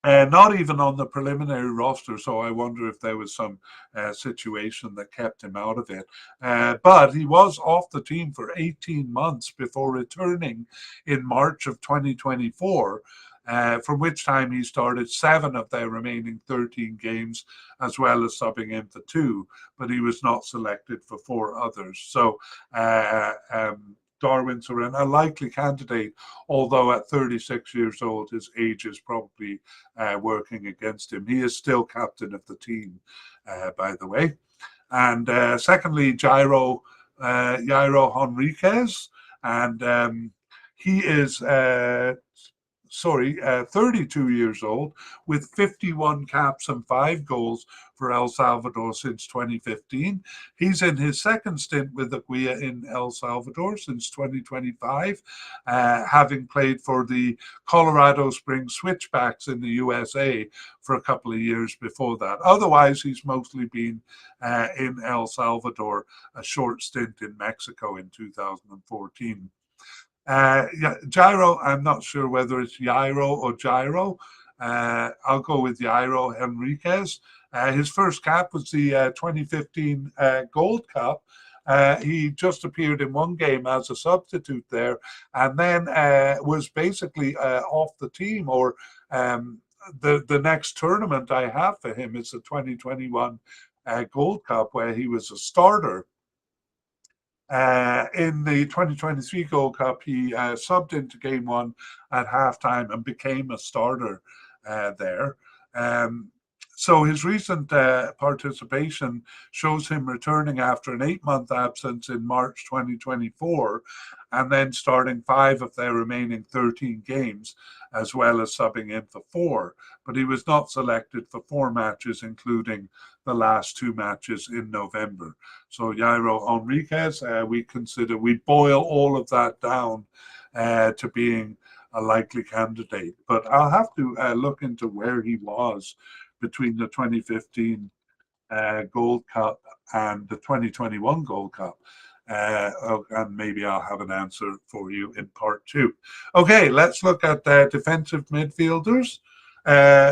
Not even on the preliminary roster, so I wonder if there was some situation that kept him out of it. But he was off the team for 18 months before returning in March of 2024. from which time he started 7 of their remaining 13 games, as well as subbing in for 2, but he was not selected for 4 others. So Darwin Soren, a likely candidate, although at 36 years old, his age is probably working against him. He is still captain of the team, by the way. And secondly, Jairo Henriquez, and he is 32 years old, with 51 caps and 5 goals for El Salvador since 2015. He's in his second stint with Aguilla in El Salvador since 2025, having played for the Colorado Springs Switchbacks in the USA for a couple of years before that. Otherwise, he's mostly been in El Salvador, a short stint in Mexico in 2014. Jairo, I'm not sure whether it's Jairo or Gyro. I'll go with Jairo Henriquez. His first cap was the 2015 Gold Cup. He just appeared in one game as a substitute there, and then was basically off the team. Or the next tournament I have for him is the 2021 Gold Cup, where he was a starter. In the 2023 Gold Cup, he subbed into game 1 at halftime and became a starter there. So his recent participation shows him returning after an 8-month absence in March 2024, and then starting 5 of their remaining 13 games, as well as subbing in for 4. But he was not selected for 4 matches, including the last 2 matches in November. So Jairo Henriquez, we boil all of that down to being a likely candidate. But I'll have to look into where he was between the 2015 Gold Cup and the 2021 Gold Cup. And maybe I'll have an answer for you in part 2. Okay, let's look at defensive midfielders.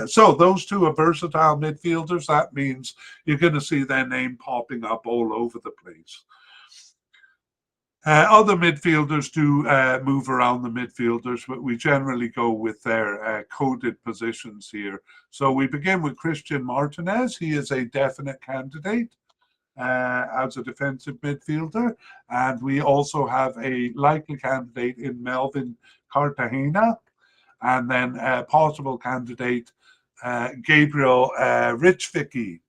So those 2 are versatile midfielders. That means you're going to see their name popping up all over the place. Other midfielders do move around the midfielders, but we generally go with their coded positions here. So we begin with Christian Martinez. He is a definite candidate as a defensive midfielder. And we also have a likely candidate in Melvin Cartagena, and then a possible candidate, Gabriel Richvicki.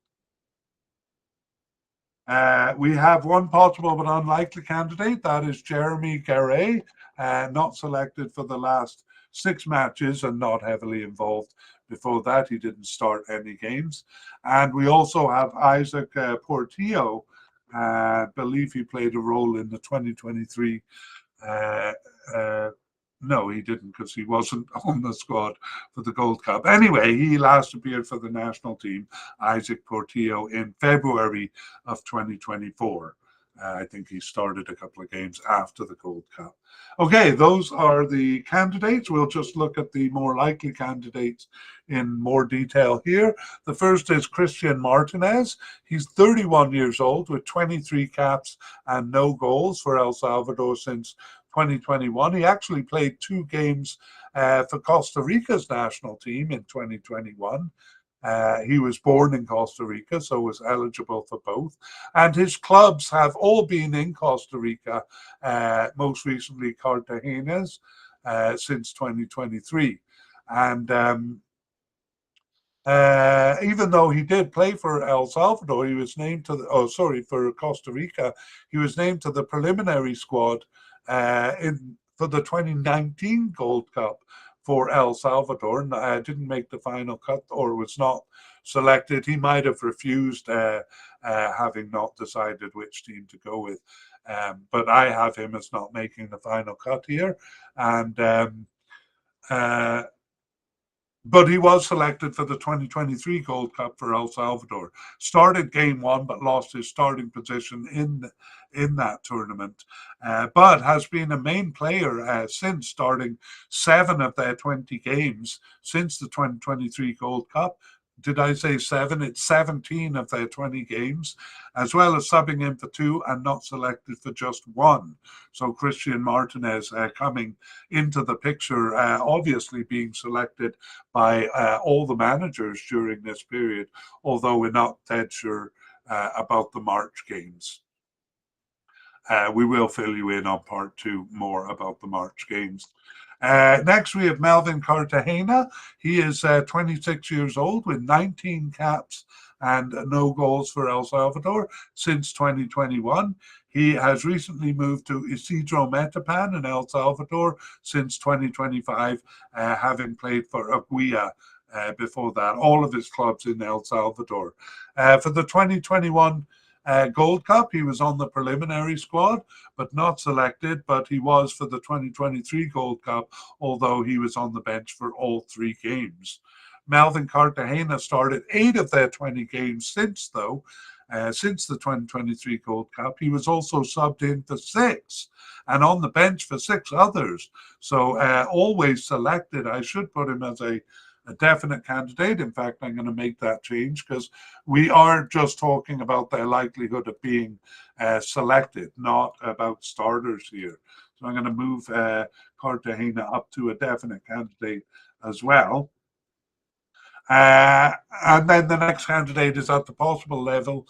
We have one possible but unlikely candidate, that is Jeremy Garay, not selected for the last 6 matches and not heavily involved. Before that, he didn't start any games. And we also have Isaac Portillo. I believe he played a role in the 2023 no, he didn't, because he wasn't on the squad for the Gold Cup. Anyway, he last appeared for the national team, Isaac Portillo, in February of 2024. I think he started a couple of games after the Gold Cup. Okay, those are the candidates. We'll just look at the more likely candidates in more detail here. The first is Christian Martinez. He's 31 years old with 23 caps and no goals for El Salvador since 2021. He actually played 2 games for Costa Rica's national team in 2021. He was born in Costa Rica, so was eligible for both. And his clubs have all been in Costa Rica, most recently Cartagena's, since 2023. And even though he did play for El Salvador, he was named to the, for Costa Rica, he was named to the preliminary squad for the 2019 Gold Cup for El Salvador, and didn't make the final cut or was not selected. He might have refused, having not decided which team to go with. But I have him as not making the final cut here. And but he was selected for the 2023 Gold Cup for El Salvador. Started game 1, but lost his starting position in that tournament. But has been a main player since, starting 7 of their 20 games since the 2023 Gold Cup. did I say 7? It's 17 of their 20 games, as well as subbing in for 2 and not selected for just 1. So Christian Martinez coming into the picture, obviously being selected by all the managers during this period, although we're not dead sure about the March games. We will fill you in on part 2 more about the March games. Next, we have Melvin Cartagena. He is 26 years old with 19 caps and no goals for El Salvador since 2021. He has recently moved to Isidro Metapan in El Salvador since 2025, having played for Aguila before that. All of his clubs in El Salvador. For the 2021 Gold Cup, he was on the preliminary squad, but not selected, but he was for the 2023 Gold Cup, although he was on the bench for all 3 games. Melvin Cartagena started 8 of their 20 games since the 2023 Gold Cup. He was also subbed in for 6 and on the bench for 6 others. So always selected. I should put him as a definite candidate. In fact, I'm going to make that change because we are just talking about their likelihood of being selected, not about starters here. So I'm going to move Cartagena up to a definite candidate as well. And then the next candidate is at the possible level,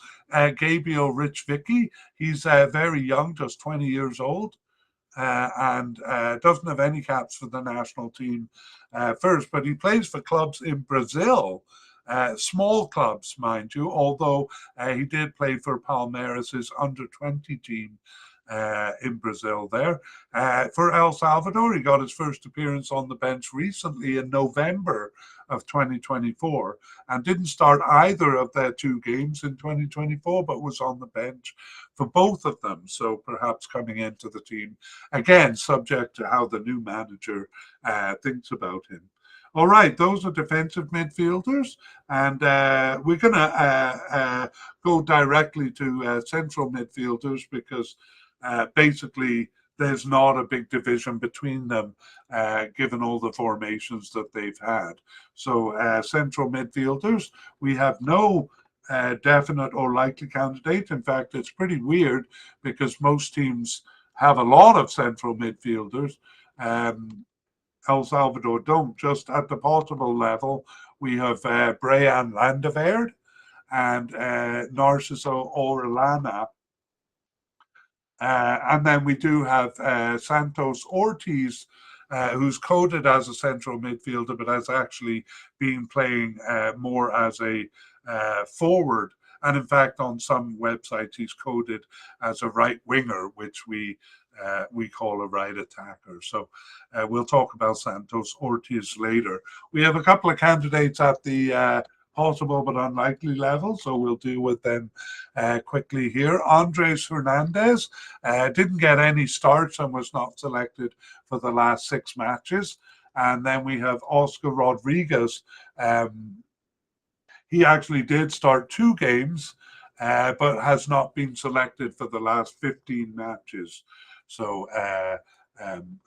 Gabriel Rich Vicky. He's very young, just 20 years old. And doesn't have any caps for the national team first, but he plays for clubs in Brazil, small clubs, mind you, although he did play for Palmeiras' under-20 team in Brazil there. For El Salvador, he got his first appearance on the bench recently in November of 2024 and didn't start either of their 2 games in 2024, but was on the bench for both of them. So perhaps coming into the team, again, subject to how the new manager thinks about him. All right, those are defensive midfielders, and we're going to go directly to central midfielders because basically there's not a big division between them, given all the formations that they've had. So central midfielders, we have no definite or likely candidate. In fact, it's pretty weird because most teams have a lot of central midfielders. El Salvador don't. Just at the possible level, we have Brian Landaverde and Narciso Orellana. And then we do have Santos Ortiz, who's coded as a central midfielder, but has actually been playing more as a forward. And in fact, on some websites, he's coded as a right winger, which we call a right attacker. So we'll talk about Santos Ortiz later. We have a couple of candidates at the possible but unlikely level, so we'll deal with them quickly here. Andres Hernandez didn't get any starts and was not selected for the last 6 matches. And then we have Oscar Rodriguez. He actually did start 2 games, but has not been selected for the last 15 matches. So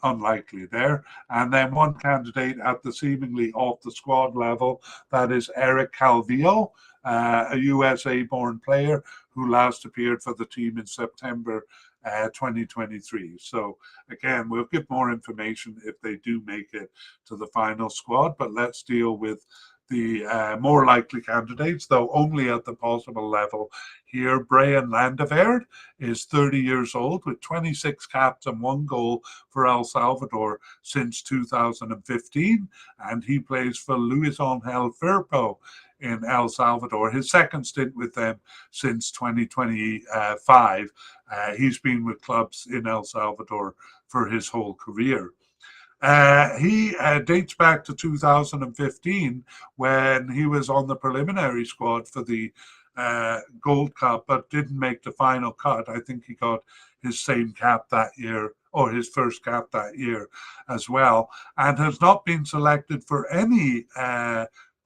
unlikely there. And then one candidate at the seemingly off the squad level, that is Eric Calvillo, a USA-born player who last appeared for the team in September 2023. So again, we'll give more information if they do make it to the final squad, but let's deal with the more likely candidates, though only at the possible level here. Brian Landaverde is 30 years old with 26 caps and 1 goal for El Salvador since 2015, and he plays for Luis Angel Firpo in El Salvador, his second stint with them since 2025. He's been with clubs in El Salvador for his whole career. He dates back to 2015 when he was on the preliminary squad for the Gold Cup, but didn't make the final cut. I think he got his same cap that year, or his first cap that year as well, and has not been selected for any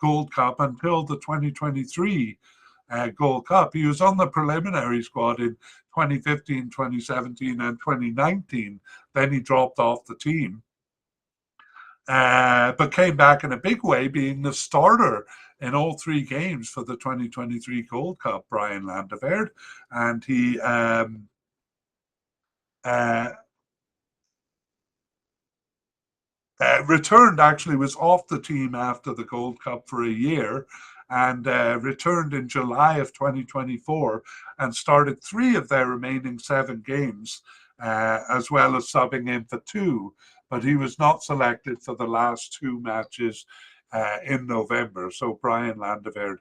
Gold Cup until the 2023 Gold Cup. He was on the preliminary squad in 2015, 2017, and 2019. Then he dropped off the team. But came back in a big way, being the starter in all three games for the 2023 Gold Cup, Brian Landeverd, and he uh, returned, actually was off the team after the Gold Cup for a year, and returned in July of 2024 and started three of their remaining seven games, as well as subbing in for two. But he was not selected for the last two matches in November. So Brian Landeverd,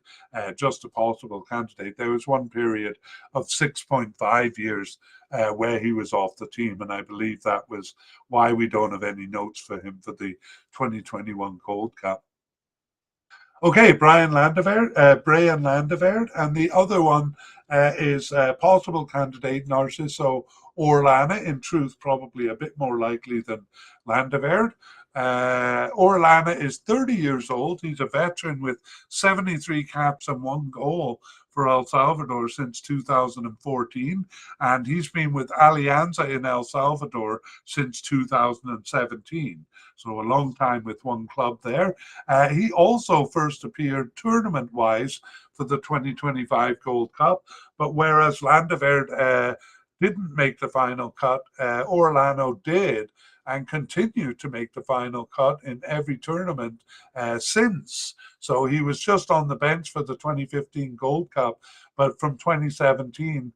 just a possible candidate. There was one period of 6.5 years where he was off the team, and I believe that was why we don't have any notes for him for the 2021 Gold Cup. Okay, Brian Landeverd, and the other one is possible candidate Narciso Orellana. In truth, probably a bit more likely than Landeverd. Orellana is 30 years old. He's a veteran with 73 caps and one goal for El Salvador since 2014, and he's been with Alianza in El Salvador since 2017. So a long time with one club there. He also first appeared tournament-wise for the 2025 Gold Cup, but whereas Landeverd didn't make the final cut, Orellana did, and continued to make the final cut in every tournament since. So he was just on the bench for the 2015 Gold Cup, but from 2017,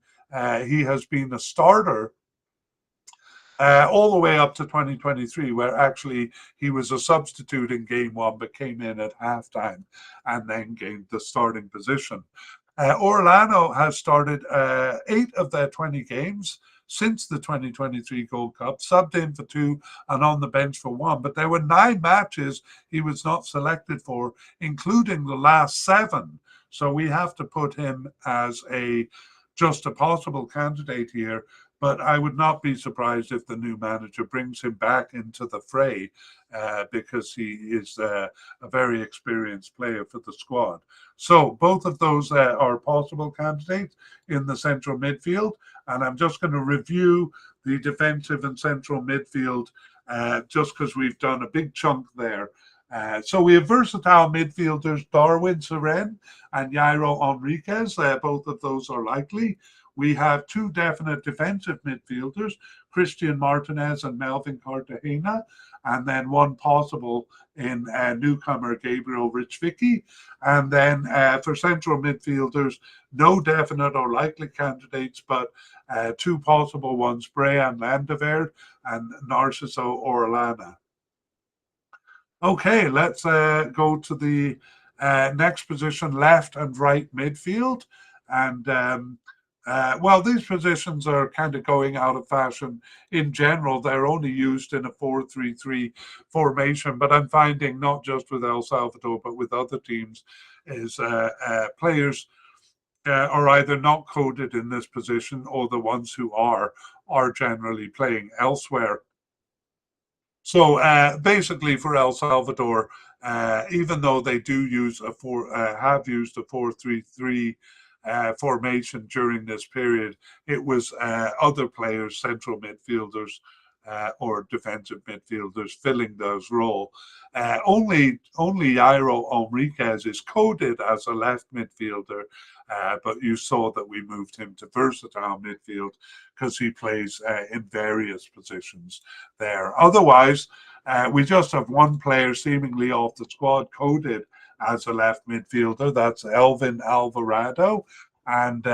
he has been a starter all the way up to 2023, where actually he was a substitute in game one, but came in at halftime and then gained the starting position. Orellana has started 8 of their 20 games since the 2023 Gold Cup, subbed in for 2 and on the bench for 1. But there were 9 matches he was not selected for, including the last 7. So we have to put him as just a possible candidate here. But I would not be surprised if the new manager brings him back into the fray because he is a very experienced player for the squad. So both of those are possible candidates in the central midfield. And I'm just going to review the defensive and central midfield just because we've done a big chunk there. So we have versatile midfielders, Darwin Seren and Jairo Enriquez. Both of those are likely. We have 2 definite defensive midfielders, Christian Martinez and Melvin Cartagena, and then 1 possible in newcomer Gabriel Richvicki. And then for central midfielders, no definite or likely candidates, but 2 possible ones, Brian Landeverd and Narciso Orellana. Okay, let's go to the next position, left and right midfield. And well, these positions are kind of going out of fashion in general. They're only used in a 4-3-3 formation, but I'm finding not just with El Salvador, but with other teams, is players are either not coded in this position, or the ones who are generally playing elsewhere. So basically for El Salvador, even though they do use have used a 4-3-3 formation during this period, it was other players, central midfielders or defensive midfielders, filling those roles. Only Jairo Enriquez is coded as a left midfielder, but you saw that we moved him to versatile midfield because he plays in various positions there. Otherwise, we just have one player seemingly off the squad coded as a left midfielder. That's Elvin Alvarado, and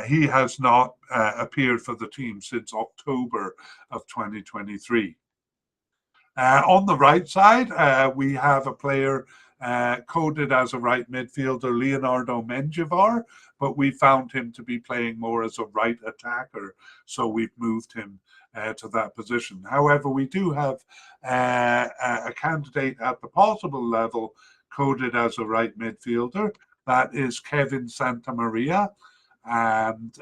he has not appeared for the team since October of 2023. On the right side, we have a player coded as a right midfielder, Leonardo Menjivar, but we found him to be playing more as a right attacker, so we've moved him to that position. However, we do have a candidate at the possible level coded as a right midfielder. That is Kevin Santamaria, and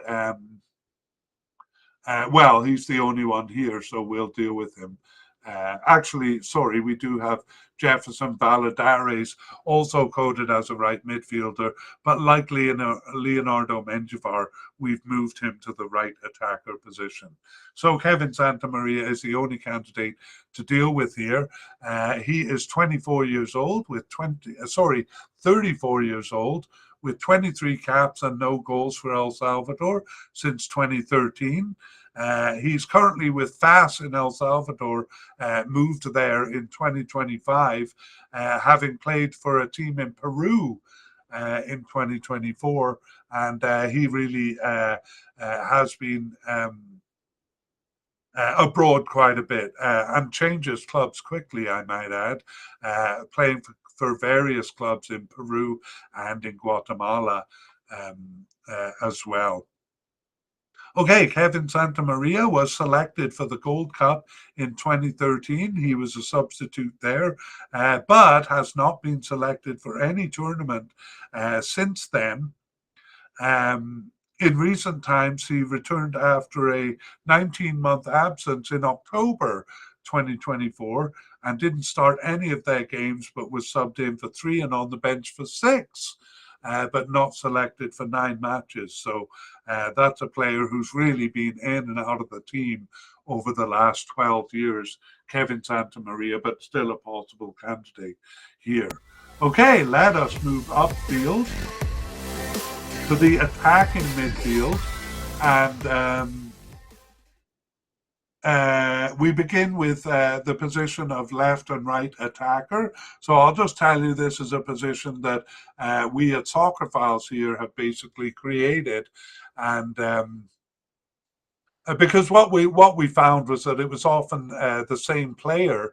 well, he's the only one here, so we'll deal with him Actually, sorry, we do have Jefferson Valladares also coded as a right midfielder, but like Leonardo Menjivar, we've moved him to the right attacker position. So Kevin Santamaria is the only candidate to deal with here. He is 24 years old with 34 years old with 23 caps and no goals for El Salvador since 2013. He's currently with FAS in El Salvador, moved there in 2025, having played for a team in Peru in 2024. And he really has been abroad quite a bit and changes clubs quickly, I might add, playing for various clubs in Peru and in Guatemala as well. Okay, Kevin Santamaria was selected for the Gold Cup in 2013. He was a substitute there, but has not been selected for any tournament since then. In recent times, he returned after a 19-month absence in October 2024 and didn't start any of their games, but was subbed in for 3 and on the bench for 6. But not selected for 9 matches. So that's a player who's really been in and out of the team over the last 12 years, Kevin Santamaria, but still a possible candidate here. Okay, let us move upfield to the attacking midfield. And we begin with the position of left and right attacker. So I'll just tell you this is a position that we at Soccer Files here have basically created. And because what we found was that it was often the same player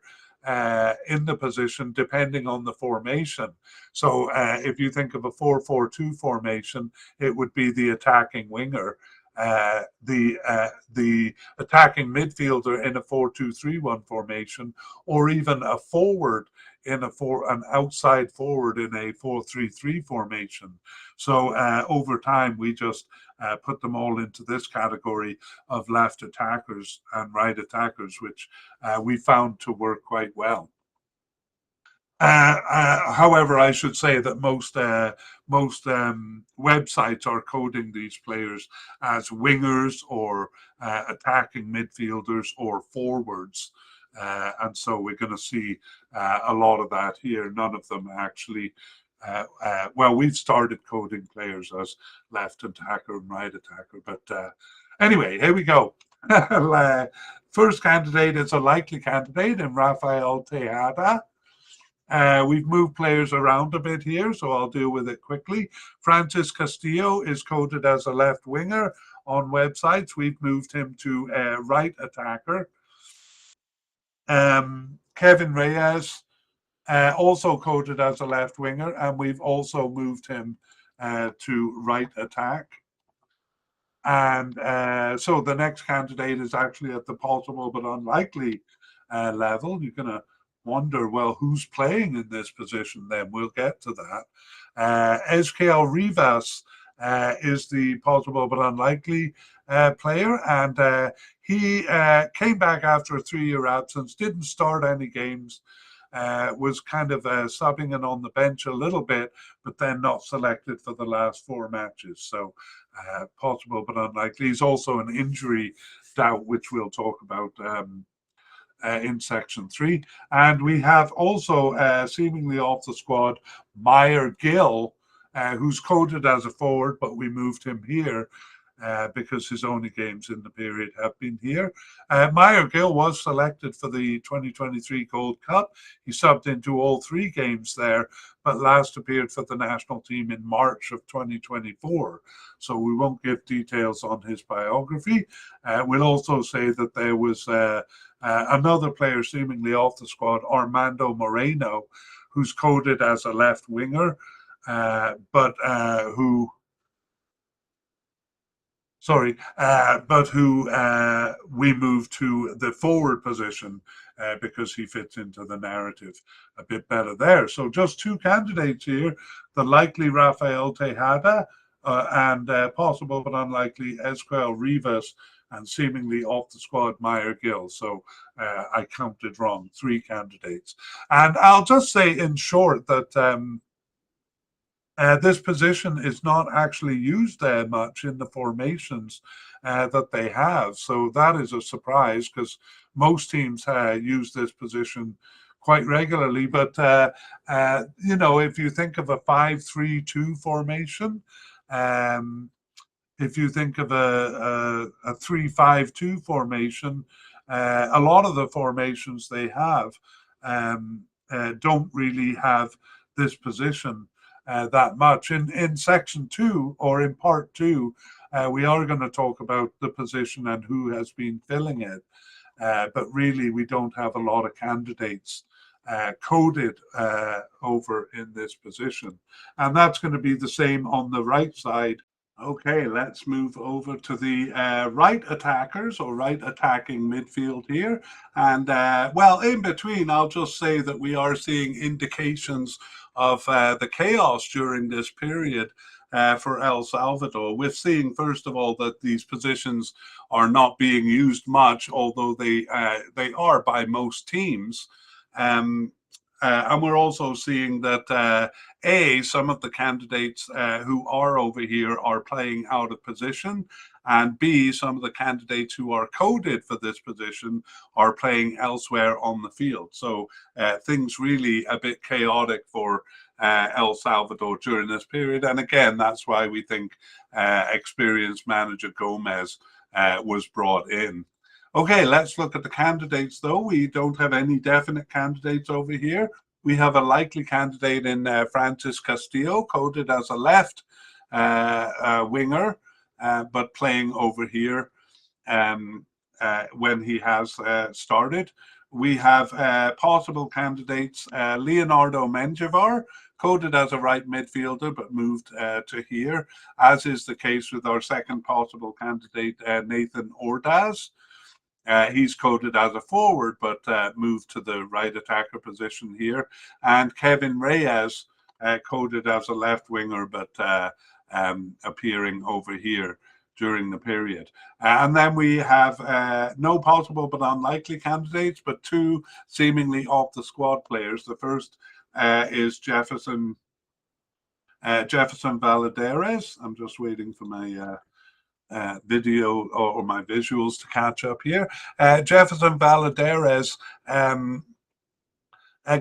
in the position depending on the formation. So if you think of a 4-4-2 formation, it would be the attacking winger. The attacking midfielder in a 4-2-3-1 formation, or even a forward in an outside forward in a 4-3-3 formation. So over time, we just put them all into this category of left attackers and right attackers, which we found to work quite well. However, I should say that most websites are coding these players as wingers or attacking midfielders or forwards. And so we're going to see a lot of that here. None of them actually, well, we've started coding players as left attacker and right attacker. But anyway, here we go. First candidate is a likely candidate in Rafael Tejada. We've moved players around a bit here, so I'll deal with it quickly. Francis Castillo is coded as a left winger on websites. We've moved him to a right attacker. Kevin Reyes, also coded as a left winger, and we've also moved him to right attack. And so the next candidate is actually at the possible but unlikely level. You're going to wonder, well, who's playing in this position then? We'll get to that. SKL Rivas is the possible but unlikely player, and he came back after a 3-year absence, didn't start any games, was kind of subbing in on the bench a little bit, but then not selected for the last 4 matches. So possible but unlikely. He's also an injury doubt, which we'll talk about in section 3. And we have also seemingly off the squad Meyer Gill, who's coded as a forward, but we moved him here because his only games in the period have been here. Meyer Gill was selected for the 2023 Gold Cup. He subbed into all 3 games there, but last appeared for the national team in March of 2024. So we won't give details on his biography. We'll also say that there was another player seemingly off the squad, Armando Moreno, who's coded as a left winger, but who we moved to the forward position because he fits into the narrative a bit better there. So just 2 candidates here, the likely Rafael Tejada and possible but unlikely Esquiel Rivas, and seemingly off the squad, Meyer Gill. So I counted wrong, 3 candidates. And I'll just say in short that this position is not actually used much in the formations that they have. So that is a surprise because most teams use this position quite regularly. But, if you think of a 5-3-2 formation, if you think of a 3-5-2 formation, a lot of the formations they have don't really have this position that much. In section 2 or in part 2, we are going to talk about the position and who has been filling it. But really, we don't have a lot of candidates coded over in this position. And that's going to be the same on the right side. Okay, let's move over to the right attackers or right attacking midfield here. And in between, I'll just say that we are seeing indications of the chaos during this period for El Salvador. We're seeing, first of all, that these positions are not being used much, although they are by most teams. And we're also seeing that some of the candidates who are over here are playing out of position, and B, some of the candidates who are coded for this position are playing elsewhere on the field. So things really a bit chaotic for El Salvador during this period. And again, that's why we think experienced manager Gomez was brought in. Okay, let's look at the candidates, though. We don't have any definite candidates over here. We have a likely candidate in Francis Castillo, coded as a left winger, but playing over here when he has started. We have possible candidates, Leonardo Menjivar, coded as a right midfielder, but moved to here, as is the case with our second possible candidate, Nathan Ordaz. He's coded as a forward, but moved to the right attacker position here. And Kevin Reyes, coded as a left winger, but appearing over here during the period. And then we have no possible but unlikely candidates, but 2 seemingly off the squad players. The first is Jefferson Valadares. I'm just waiting for my video or my visuals to catch up here. Jefferson Valadares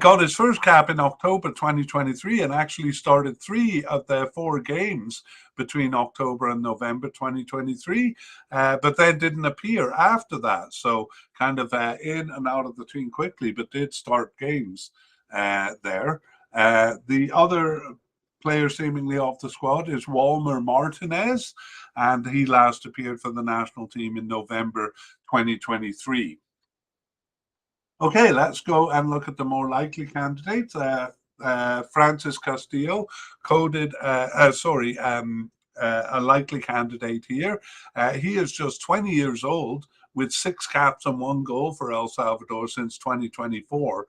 got his first cap in October 2023 and actually started 3 of the 4 games between October and November 2023, but then didn't appear after that. So kind of in and out of the team quickly, but did start games there. The other player seemingly off the squad is Walmer Martinez, and he last appeared for the national team in November 2023. Okay, let's go and look at the more likely candidates. Francis Castillo, coded, a likely candidate here. He is just 20 years old with 6 caps and 1 goal for El Salvador since 2024.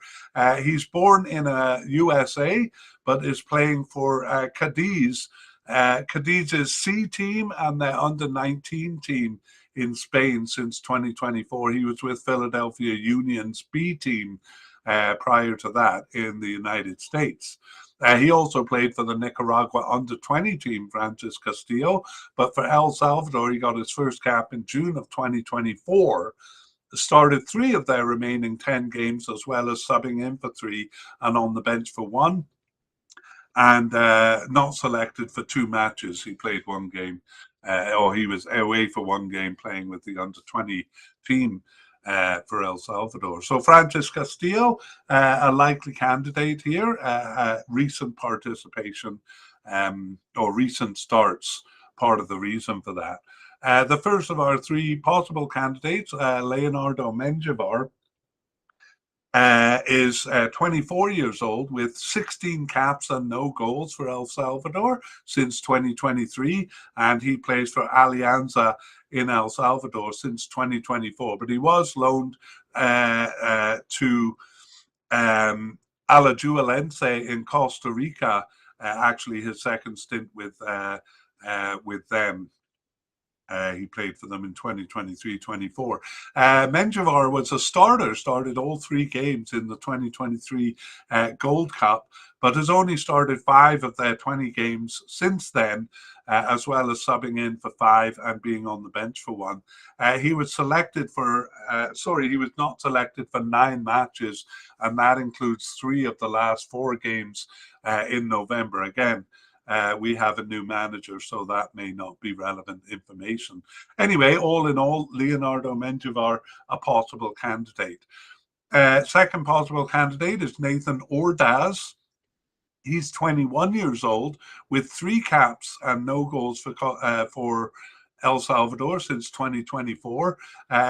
He's born in USA, but is playing for Cadiz. Cadiz's C team and the under-19 team in Spain since 2024. He was with Philadelphia Union's B team prior to that in the United States. He also played for the Nicaragua under-20 team, Francis Castillo, but for El Salvador, he got his first cap in June of 2024, started 3 of their remaining 10 games, as well as subbing in for 3 and on the bench for 1, and not selected for 2 matches. He played 1 game, or he was away for 1 game playing with the under-20 team for El Salvador. So Francis Castillo, a likely candidate here, recent participation or recent starts, part of the reason for that. The first of our 3 possible candidates, Leonardo Menjivar, is 24 years old with 16 caps and no goals for El Salvador since 2023, and he plays for Alianza in El Salvador since 2024. But he was loaned to Alajuelense in Costa Rica, actually his second stint with them. He played for them in 2023-24. Menjivar was a starter, started all 3 games in the 2023 Gold Cup, but has only started 5 of their 20 games since then, as well as subbing in for 5 and being on the bench for 1. He was selected for, he was not selected for 9 matches, and that includes 3 of the last 4 games in November. Again, we have a new manager, so that may not be relevant information. Anyway, all in all, Leonardo Menjivar, a possible candidate. Second possible candidate is Nathan Ordaz. He's 21 years old with 3 caps and no goals for El Salvador since 2024.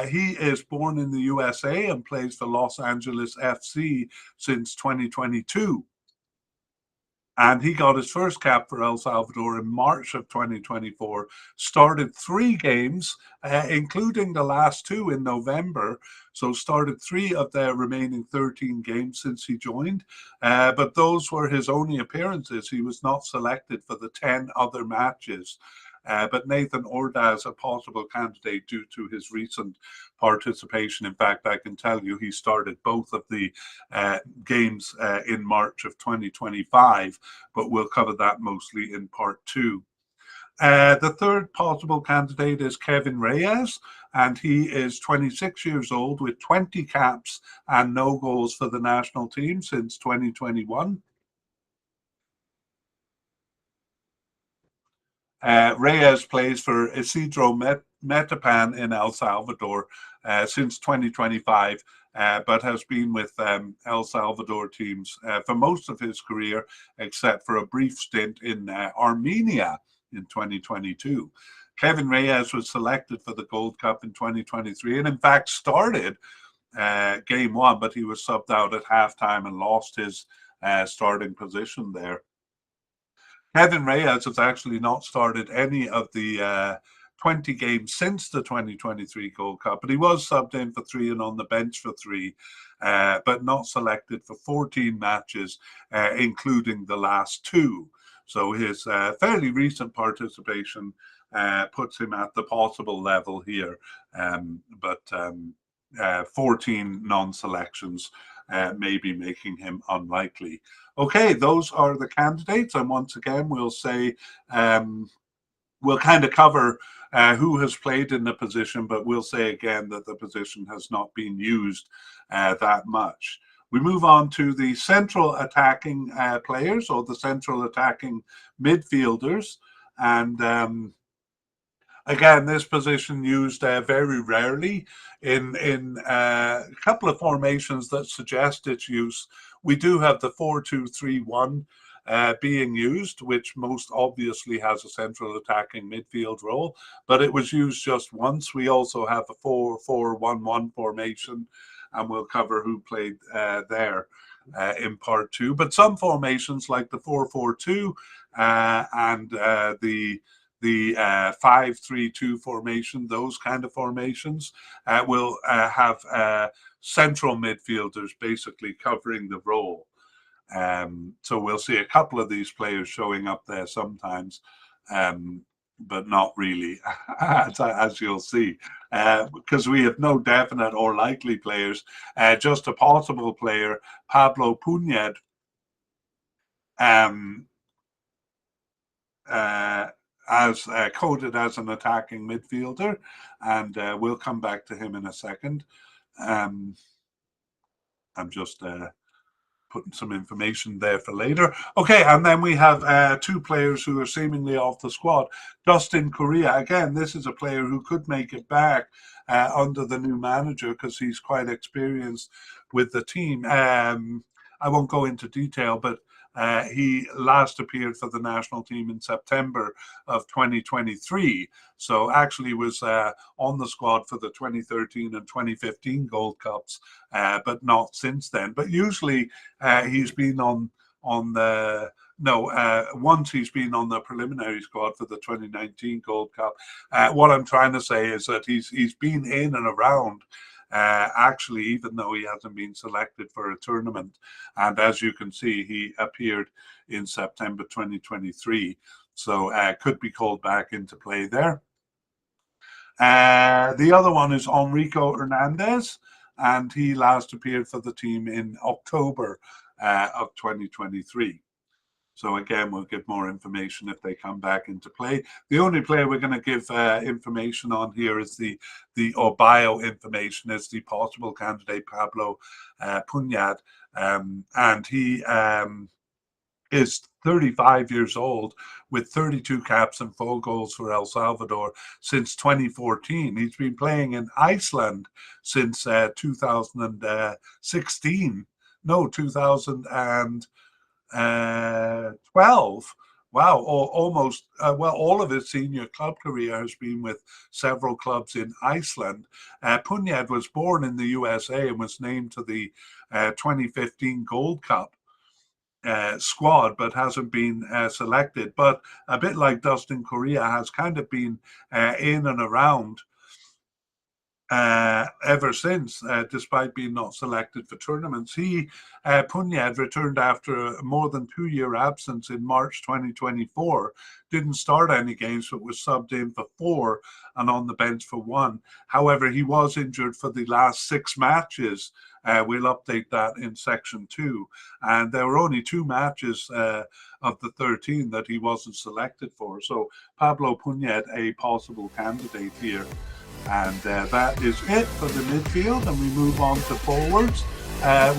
He is born in the USA and plays for Los Angeles FC since 2022. And he got his first cap for El Salvador in March of 2024, started 3 games, including the last 2 in November. So started 3 of their remaining 13 games since he joined. But those were his only appearances. He was not selected for the 10 other matches. But Nathan Ordaz, a possible candidate due to his recent participation. In fact, I can tell you he started both of the games in March of 2025, but we'll cover that mostly in part 2. The third possible candidate is Kevin Reyes, and he is 26 years old with 20 caps and no goals for the national team since 2021. Reyes plays for Isidro Metapan in El Salvador since 2025, but has been with El Salvador teams for most of his career, except for a brief stint in Armenia in 2022. Kevin Reyes was selected for the Gold Cup in 2023 and in fact started game 1, but he was subbed out at halftime and lost his starting position there. Kevin Reyes has actually not started any of the 20 games since the 2023 Gold Cup, but he was subbed in for 3 and on the bench for 3, but not selected for 14 matches, including the last 2. So his fairly recent participation puts him at the possible level here, but 14 non-selections maybe making him unlikely. Okay, those are the candidates, and once again, we'll say we'll kind of cover who has played in the position, but we'll say again that the position has not been used that much. We move on to the central attacking players, or the central attacking midfielders, and again, this position used very rarely in a couple of formations that suggest its use. We do have the 4-2-3-1 being used, which most obviously has a central attacking midfield role, but it was used just once. We also have a 4-4-1-1 formation, and we'll cover who played there in part 2. But some formations like the 4-4-2 and the 5-3-2 formation, those kind of formations will have central midfielders basically covering the role. So we'll see a couple of these players showing up there sometimes, but not really, as you'll see, because we have no definite or likely players, just a possible player, Pablo Puned, as coded as an attacking midfielder, and we'll come back to him in a second. I'm just putting some information there for later. Okay, and then we have 2 players who are seemingly off the squad. Dustin Correa, again, this is a player who could make it back under the new manager because he's quite experienced with the team. I won't go into detail, but he last appeared for the national team in September of 2023. So actually was on the squad for the 2013 and 2015 Gold Cups, but not since then. But usually he's been on the once he's been on the preliminary squad for the 2019 Gold Cup. What I'm trying to say is that he's been in and around, actually, even though he hasn't been selected for a tournament. And as you can see, he appeared in September 2023, so could be called back into play there. The other one is Enrico Hernandez, and he last appeared for the team in October of 2023. So again, we'll give more information if they come back into play. The only player we're going to give information on here is the or bio information is the possible candidate Pablo Punyad, and he is 35 years old with 32 caps and 4 goals for El Salvador since 2014. He's been playing in Iceland since 2016. No, 2012. Wow, almost, well, all of his senior club career has been with several clubs in Iceland. Punyad was born in the USA and was named to the 2015 Gold Cup squad, but hasn't been selected. But a bit like Dustin Correa, has kind of been in and around ever since, despite being not selected for tournaments. Punyad returned after a more than 2-year absence in March 2024. Didn't start any games, but was subbed in for 4 and on the bench for 1. However, he was injured for the last 6 matches. We'll update that in section 2. And there were only 2 matches of the 13 that he wasn't selected for. So Pablo Punyad, a possible candidate here. And that is it for the midfield, and we move on to forwards.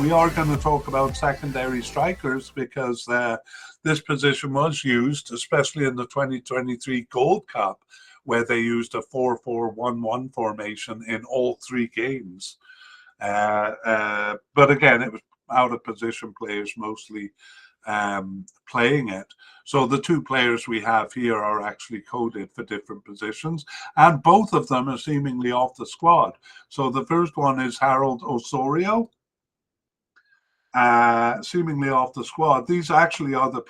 We are going to talk about secondary strikers because this position was used, especially in the 2023 Gold Cup, where they used a 4-4-1-1 formation in all 3 games. But again, it was out of position players mostly playing it. So the 2 players we have here are actually coded for different positions, and both of them are seemingly off the squad. So the first one is Harold Osorio, seemingly off the squad. These actually are the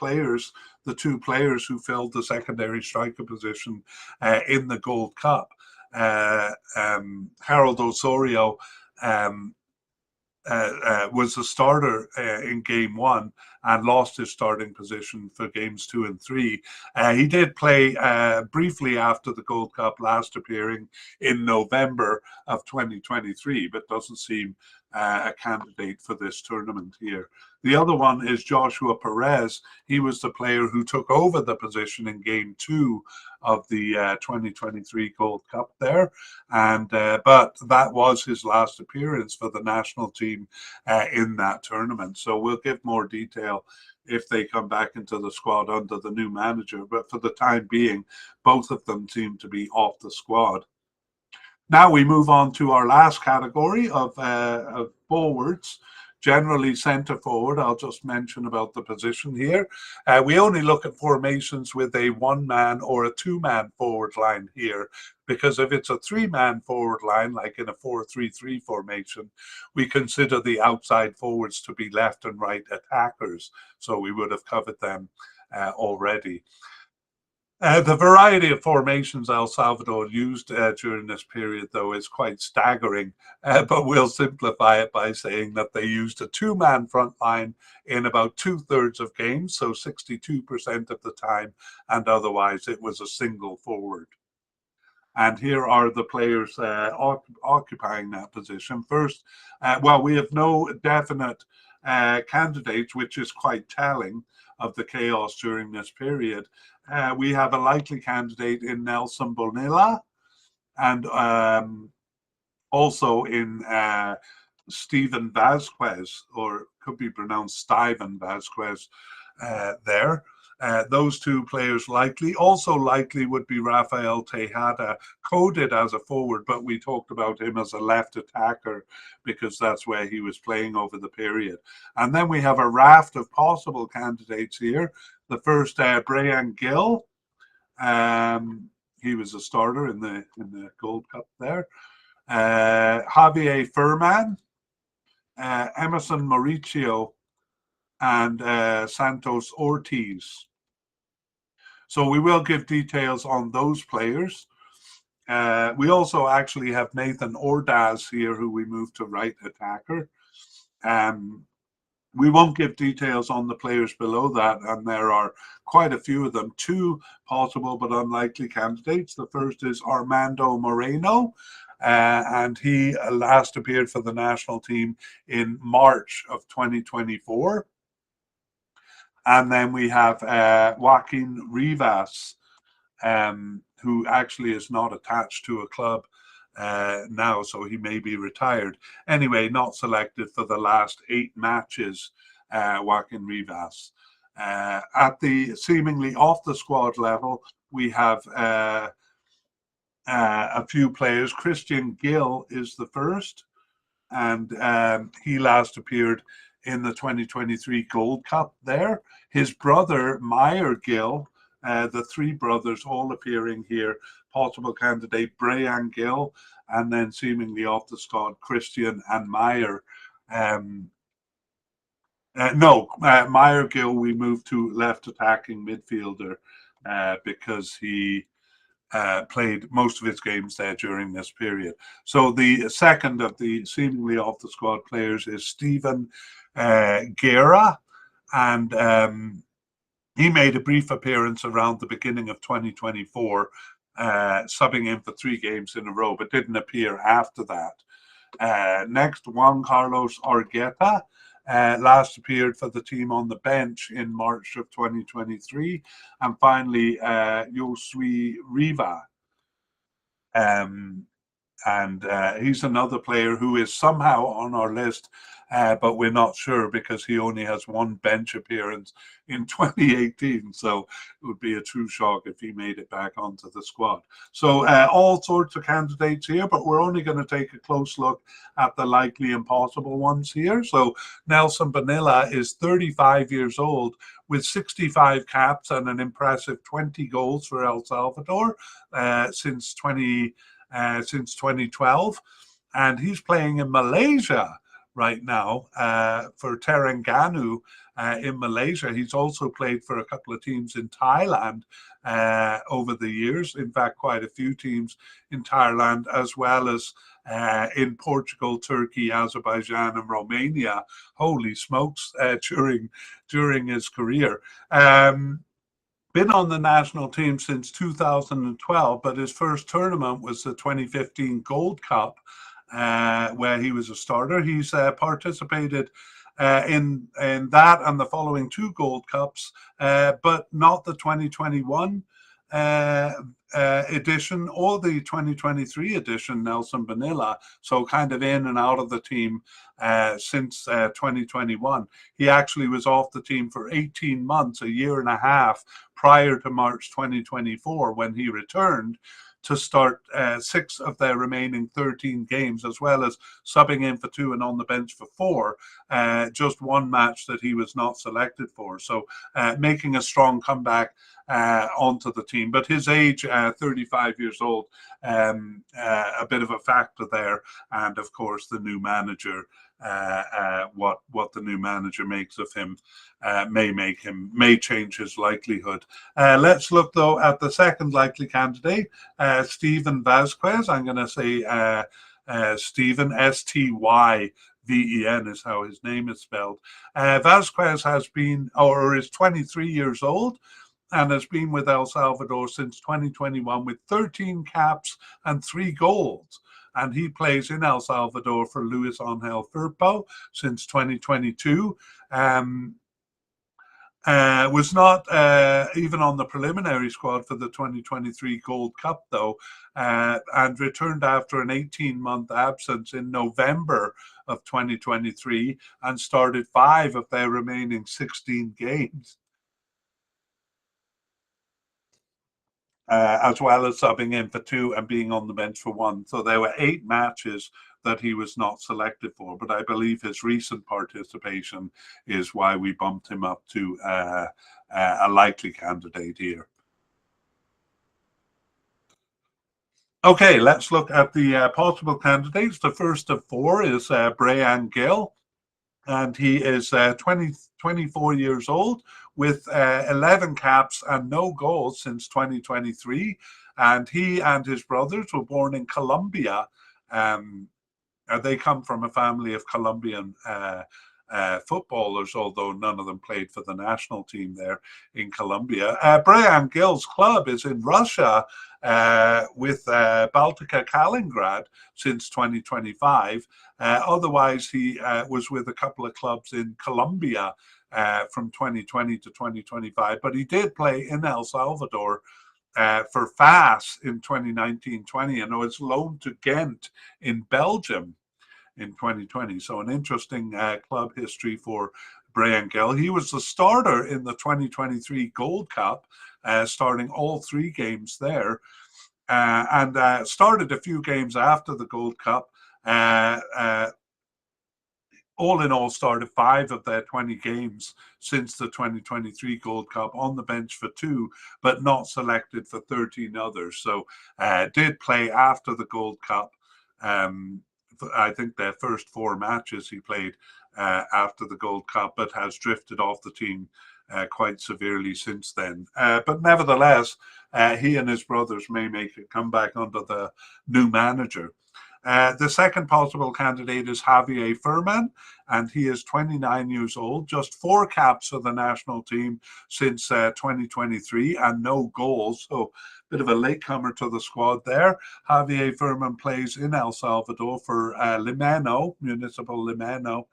2 players who filled the secondary striker position in the Gold Cup. Harold Osorio was a starter in game 1 and lost his starting position for games 2 and 3. He did play briefly after the Gold Cup, last appearing in November of 2023, but doesn't seem a candidate for this tournament here. The other one is Joshua Perez. He was the player who took over the position in game 2 of the 2023 Gold Cup there, and but that was his last appearance for the national team in that tournament. So we'll give more detail if they come back into the squad under the new manager, but for the time being, both of them seem to be off the squad. Now we move on to our last category of forwards, generally centre forward. I'll just mention about the position here. We only look at formations with a 1-man or a 2-man forward line here, because if it's a 3-man forward line, like in a 4-3-3 formation, we consider the outside forwards to be left and right attackers. So we would have covered them already. The variety of formations El Salvador used during this period, though, is quite staggering, but we'll simplify it by saying that they used a 2-man front line in about 2/3 of games, so 62% of the time, and otherwise it was a single forward. And here are the players occupying that position. First, well, we have no definite candidates, which is quite telling of the chaos during this period. We have a likely candidate in Nelson Bonilla, and also in Steven Vasquez, or could be pronounced Steven Vasquez there. Those 2 players likely. Also likely would be Rafael Tejada, coded as a forward, but we talked about him as a left attacker because that's where he was playing over the period. And then we have a raft of possible candidates here. The first, Brian Gill. He was a starter in the Gold Cup there. Javier Furman, Emerson Mauricio, and Santos Ortiz. So we will give details on those players. We also actually have Nathan Ordaz here, who we moved to right attacker. We won't give details on the players below that, and there are quite a few of them. Two possible but unlikely candidates. The first is Armando Moreno, and he last appeared for the national team in March of 2024. And then we have Joaquin Rivas, who actually is not attached to a club now, so he may be retired. Anyway, not selected for the last 8 matches, Joaquin Rivas. At the seemingly off the squad level, we have a few players. Christian Gill is the first, and he last appeared in the 2023 Gold Cup there. His brother, Meyer Gill, the 3 brothers all appearing here, possible candidate Brian Gill, and then seemingly off the squad, Christian and Meyer. Meyer Gill we moved to left attacking midfielder because he played most of his games there during this period. So the second of the seemingly off the squad players is Stephen Guerra, and he made a brief appearance around the beginning of 2024, subbing in for 3 games in a row, but didn't appear after that. Next, Juan Carlos Argueta. Last appeared for the team on the bench in March of 2023. And finally, Josue Riva. And he's another player who is somehow on our list, but we're not sure because he only has 1 bench appearance in 2018. So it would be a true shock if he made it back onto the squad. So all sorts of candidates here, but we're only going to take a close look at the likely and possible ones here. So Nelson Bonilla is 35 years old with 65 caps and an impressive 20 goals for El Salvador since 2012, and he's playing in Malaysia right now for Terengganu in Malaysia. He's also played for a couple of teams in Thailand over the years. In fact, quite a few teams in Thailand, as well as in Portugal, Turkey, Azerbaijan, and Romania. Holy smokes! During his career. Been on the national team since 2012, but his first tournament was the 2015 Gold Cup, where he was a starter. He's participated in that and the following 2 Gold Cups, but not the 2021 edition or the 2023 edition, Nelson Bonilla. So kind of in and out of the team since 2021. He actually was off the team for 18 months, a year and a half, prior to March 2024, when he returned to start 6 of their remaining 13 games, as well as subbing in for 2 and on the bench for 4. Just 1 match that he was not selected for. So making a strong comeback onto the team. But his age, 35 years old, a bit of a factor there. And of course, the new manager, what the new manager makes of him may change his likelihood. Let's look though at the second likely candidate, Steven Vasquez. I'm going to say Steven, S-T-Y-V-E-N is how his name is spelled. Vasquez has been, or is 23 years old, and has been with El Salvador since 2021 with 13 caps and 3 goals. And he plays in El Salvador for Luis Angel Firpo since 2022. Was not even on the preliminary squad for the 2023 Gold Cup, though, and returned after an 18-month absence in November of 2023 and started 5 of their remaining 16 games. As well as subbing in for 2 and being on the bench for 1. So there were 8 matches that he was not selected for, but I believe his recent participation is why we bumped him up to a likely candidate here. Okay, let's look at the possible candidates. The first of 4 is Brian Gill, and he is 24 years old with 11 caps and no goals since 2023. And he and his brothers were born in Colombia. They come from a family of Colombian footballers, although none of them played for the national team there in Colombia. Brian Gill's club is in Russia with Baltika Kaliningrad since 2025. Otherwise, he was with a couple of clubs in Colombia from 2020 to 2025, but he did play in El Salvador for FAS in 2019-20, and was loaned to Ghent in Belgium in 2020. So an interesting club history for Brian Gill. He was the starter in the 2023 Gold Cup, starting all 3 games there, and started a few games after the Gold Cup. All in all, started 5 of their 20 games since the 2023 Gold Cup, on the bench for 2, but not selected for 13 others. So did play after the Gold Cup. I think their first 4 matches he played after the Gold Cup, but has drifted off the team quite severely since then. But nevertheless, he and his brothers may make a comeback under the new manager. The second possible candidate is Javier Furman, and he is 29 years old, just 4 caps for the national team since 2023, and no goals, so a bit of a latecomer to the squad there. Javier Furman plays in El Salvador for Limano, Municipal Limano,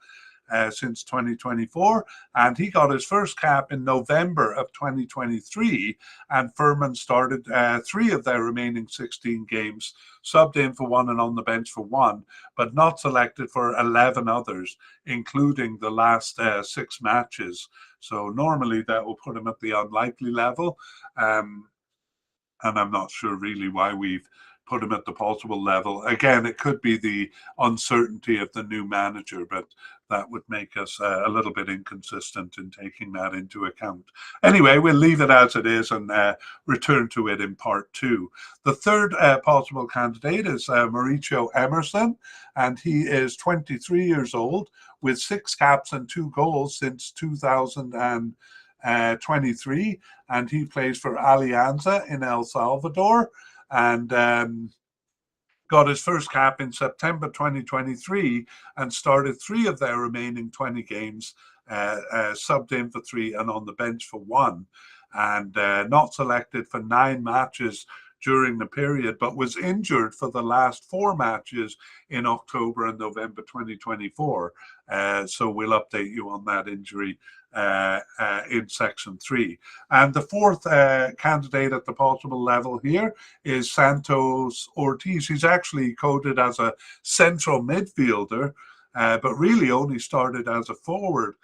since 2024, and he got his first cap in November of 2023, and Furman started 3 of their remaining 16 games, subbed in for 1 and on the bench for 1, but not selected for 11 others, including the last 6 matches. So normally that will put him at the unlikely level, and I'm not sure really why we've put him at the possible level. Again, it could be the uncertainty of the new manager, but that would make us a little bit inconsistent in taking that into account. Anyway, we'll leave it as it is and return to it in part 2. The third possible candidate is Mauricio Emerson, and he is 23 years old with 6 caps and 2 goals since 2023, and he plays for Alianza in El Salvador, and got his first cap in September 2023 and started 3 of their remaining 20 games, subbed in for 3 and on the bench for 1, and not selected for 9 matches during the period, but was injured for the last 4 matches in October and November 2024. So we'll update you on that injury in section 3. And the fourth candidate at the possible level here is Santos Ortiz. He's actually coded as a central midfielder, but really only started as a forward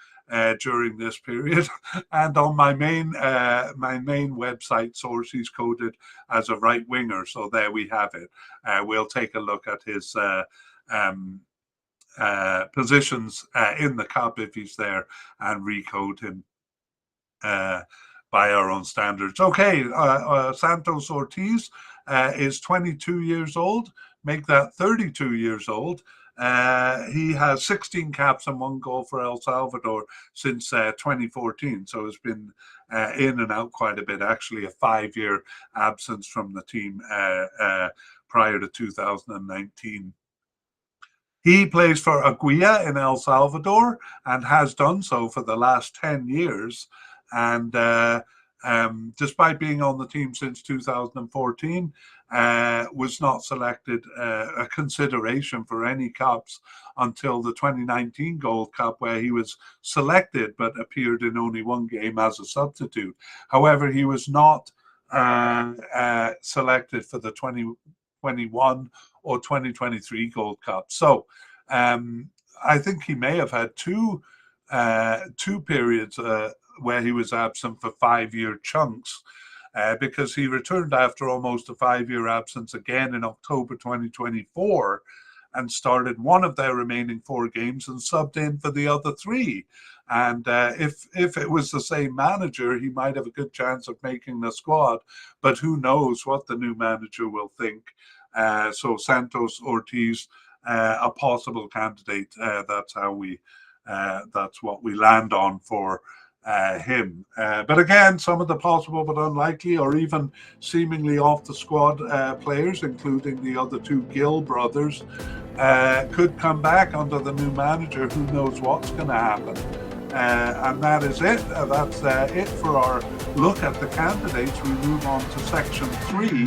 during this period. And on my main website source, he's coded as a right winger. So there we have it. We'll take a look at his positions in the cup if he's there and recode him by our own standards. Okay, Santos Ortiz is 22 years old, make that 32 years old. He has 16 caps and 1 goal for El Salvador since 2014, so has been in and out quite a bit, actually a 5-year absence from the team prior to 2019. He plays for Aguila in El Salvador and has done so for the last 10 years. And despite being on the team since 2014, was not selected a consideration for any cups until the 2019 Gold Cup, where he was selected but appeared in only 1 game as a substitute. However, he was not selected for the 2021 or 2023 Gold Cup. So I think he may have had 2 periods where he was absent for 5-year chunks, because he returned after almost a 5-year absence again in October 2024 and started 1 of their remaining 4 games and subbed in for the other 3. And if it was the same manager, he might have a good chance of making the squad, but who knows what the new manager will think. So Santos Ortiz, a possible candidate. That's what we land on for him. But again, some of the possible but unlikely or even seemingly off the squad players, including the other two Gill brothers, could come back under the new manager. Who knows what's going to happen? And that is it. That's it for our look at the candidates. We move on to section 3.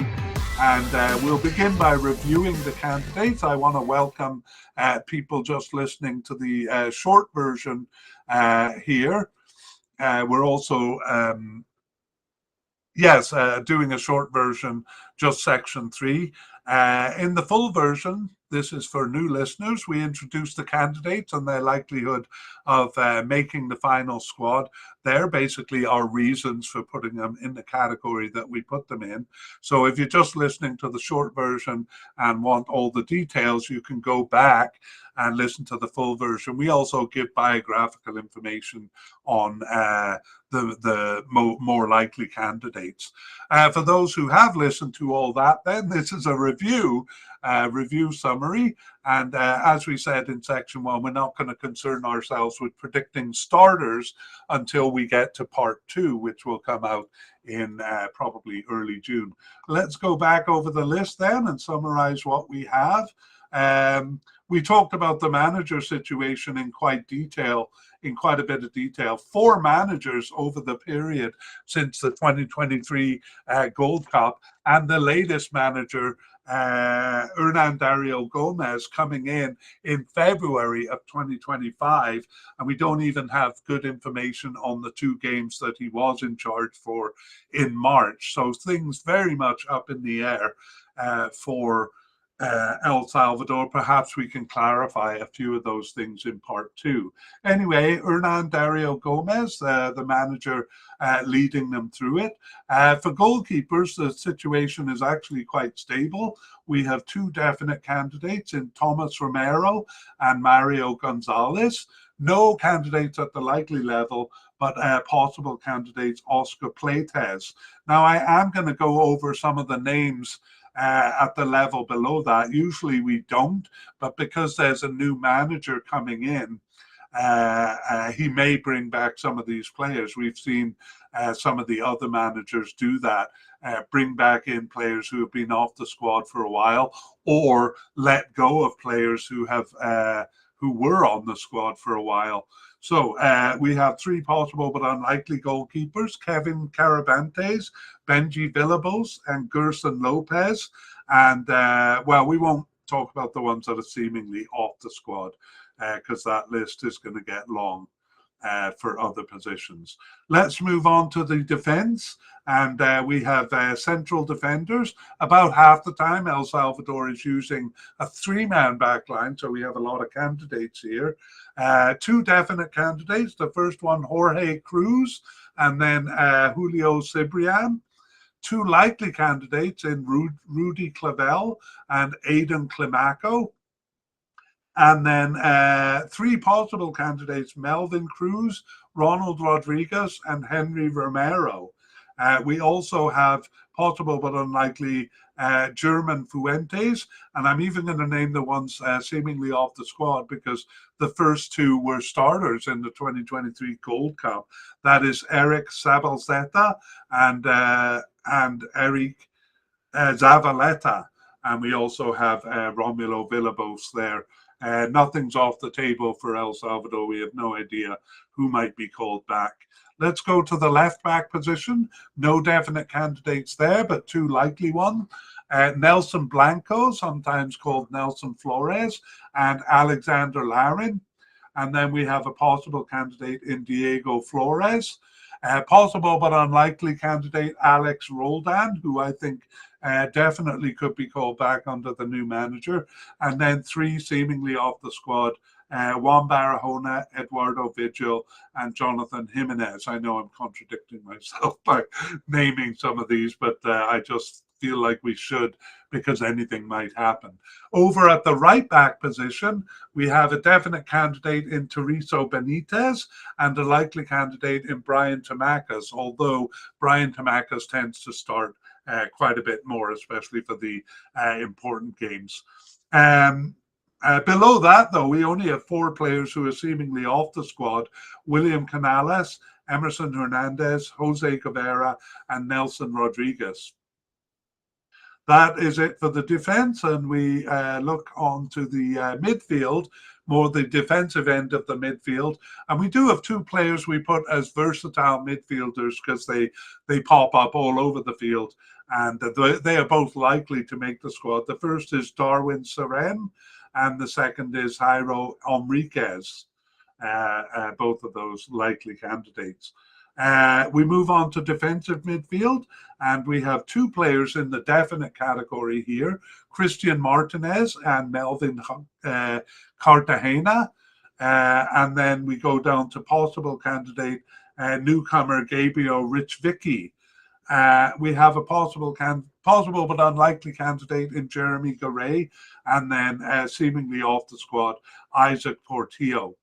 And we'll begin by reviewing the candidates. I want to welcome people just listening to the short version here. We're also, doing a short version, just section 3. In the full version, this is for new listeners. We introduce the candidates and their likelihood of making the final squad. They're basically our reasons for putting them in the category that we put them in. So if you're just listening to the short version and want all the details, you can go back and listen to the full version. We also give biographical information on the more likely candidates. For those who have listened to all that, then this is a review summary. And as we said in section 1, we're not going to concern ourselves with predicting starters until we get to part 2, which will come out in probably early June. Let's go back over the list then and summarize what we have. We talked about the manager situation in quite a bit of detail. 4 managers over the period since the 2023 Gold Cup, and the latest manager, Hernan Dario Gomez, coming in February of 2025, and we don't even have good information on the 2 games that he was in charge for in March. So things very much up in the air for El Salvador. Perhaps we can clarify a few of those things in part 2. Anyway, Hernan Dario Gomez, the manager leading them through it. For goalkeepers, the situation is actually quite stable. We have 2 definite candidates in Thomas Romero and Mario Gonzalez. No candidates at the likely level, but possible candidates, Oscar Pleitez. Now, I am going to go over some of the names at the level below that. Usually we don't, but because there's a new manager coming in, he may bring back some of these players. We've seen some of the other managers do that, bring back in players who have been off the squad for a while, or let go of players who were on the squad for a while. So we have 3 possible but unlikely goalkeepers: Kevin Carabantes, Benji Villalobos, and Gerson Lopez. And we won't talk about the ones that are seemingly off the squad, because that list is going to get long for other positions. Let's move on to the defense. And we have central defenders. About half the time, El Salvador is using a 3-man back line, so we have a lot of candidates here. 2 definite candidates. The first one, Jorge Cruz, and then Julio Cibrian. 2 likely candidates in Rudy Clavel and Aidan Climaco. And then 3 possible candidates, Melvin Cruz, Ronald Rodriguez, and Henry Romero. We also have possible but unlikely German Fuentes, and I'm even going to name the ones seemingly off the squad because the first 2 were starters in the 2023 Gold Cup. That is Eric Sabalzeta and Eric Zavaleta. And we also have Romulo Villalobos there. Nothing's off the table for El Salvador. We have no idea who might be called back. Let's go to the left back position. No definite candidates there, but 2 likely ones. Nelson Blanco, sometimes called Nelson Flores, and Alexander Larin. And then we have a possible candidate in Diego Flores. Possible but unlikely candidate, Alex Roldan, who I think definitely could be called back under the new manager. And then 3 seemingly off the squad, Juan Barahona, Eduardo Vigil, and Jonathan Jimenez. I know I'm contradicting myself by naming some of these, but I just feel like we should, because anything might happen. Over at the right back position, we have a definite candidate in Teriso Benitez and a likely candidate in Brian Tamacas, although Brian Tamacas tends to start quite a bit more, especially for the important games. Below that, though, we only have 4 players who are seemingly off the squad: William Canales, Emerson Hernandez, Jose Cabrera, and Nelson Rodriguez. That is it for the defense, and we look on to the midfield, more the defensive end of the midfield. And we do have two players we put as versatile midfielders because they pop up all over the field, and they are both likely to make the squad. The first is Darwin Serem, and the second is Jairo Enriquez. Both of those likely candidates. We move on to defensive midfield, and we have two players in the definite category here, Christian Martinez and Melvin Cartagena. And then we go down to possible candidate, newcomer Gabriel Richvicki. We have a possible but unlikely candidate in Jeremy Garay, and then seemingly off the squad, Isaac Portillo.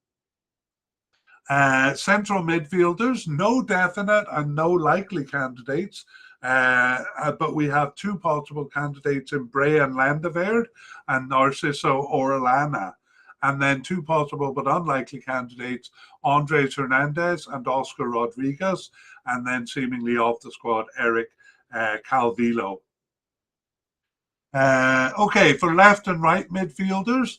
Central midfielders, no definite and no likely candidates, but we have two possible candidates in Brian Landeverd and Narciso Orellana. And then two possible but unlikely candidates, Andres Hernandez and Oscar Rodriguez, and then seemingly off the squad, Eric Calvillo. Okay, for left and right midfielders,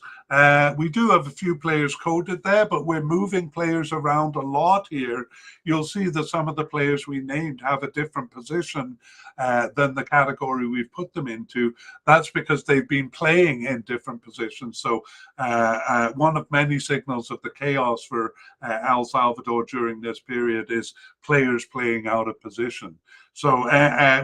we do have a few players coded there, but we're moving players around a lot here. You'll see that some of the players we named have a different position than the category we've put them into. That's because they've been playing in different positions. So one of many signals of the chaos for El Salvador during this period is players playing out of position. So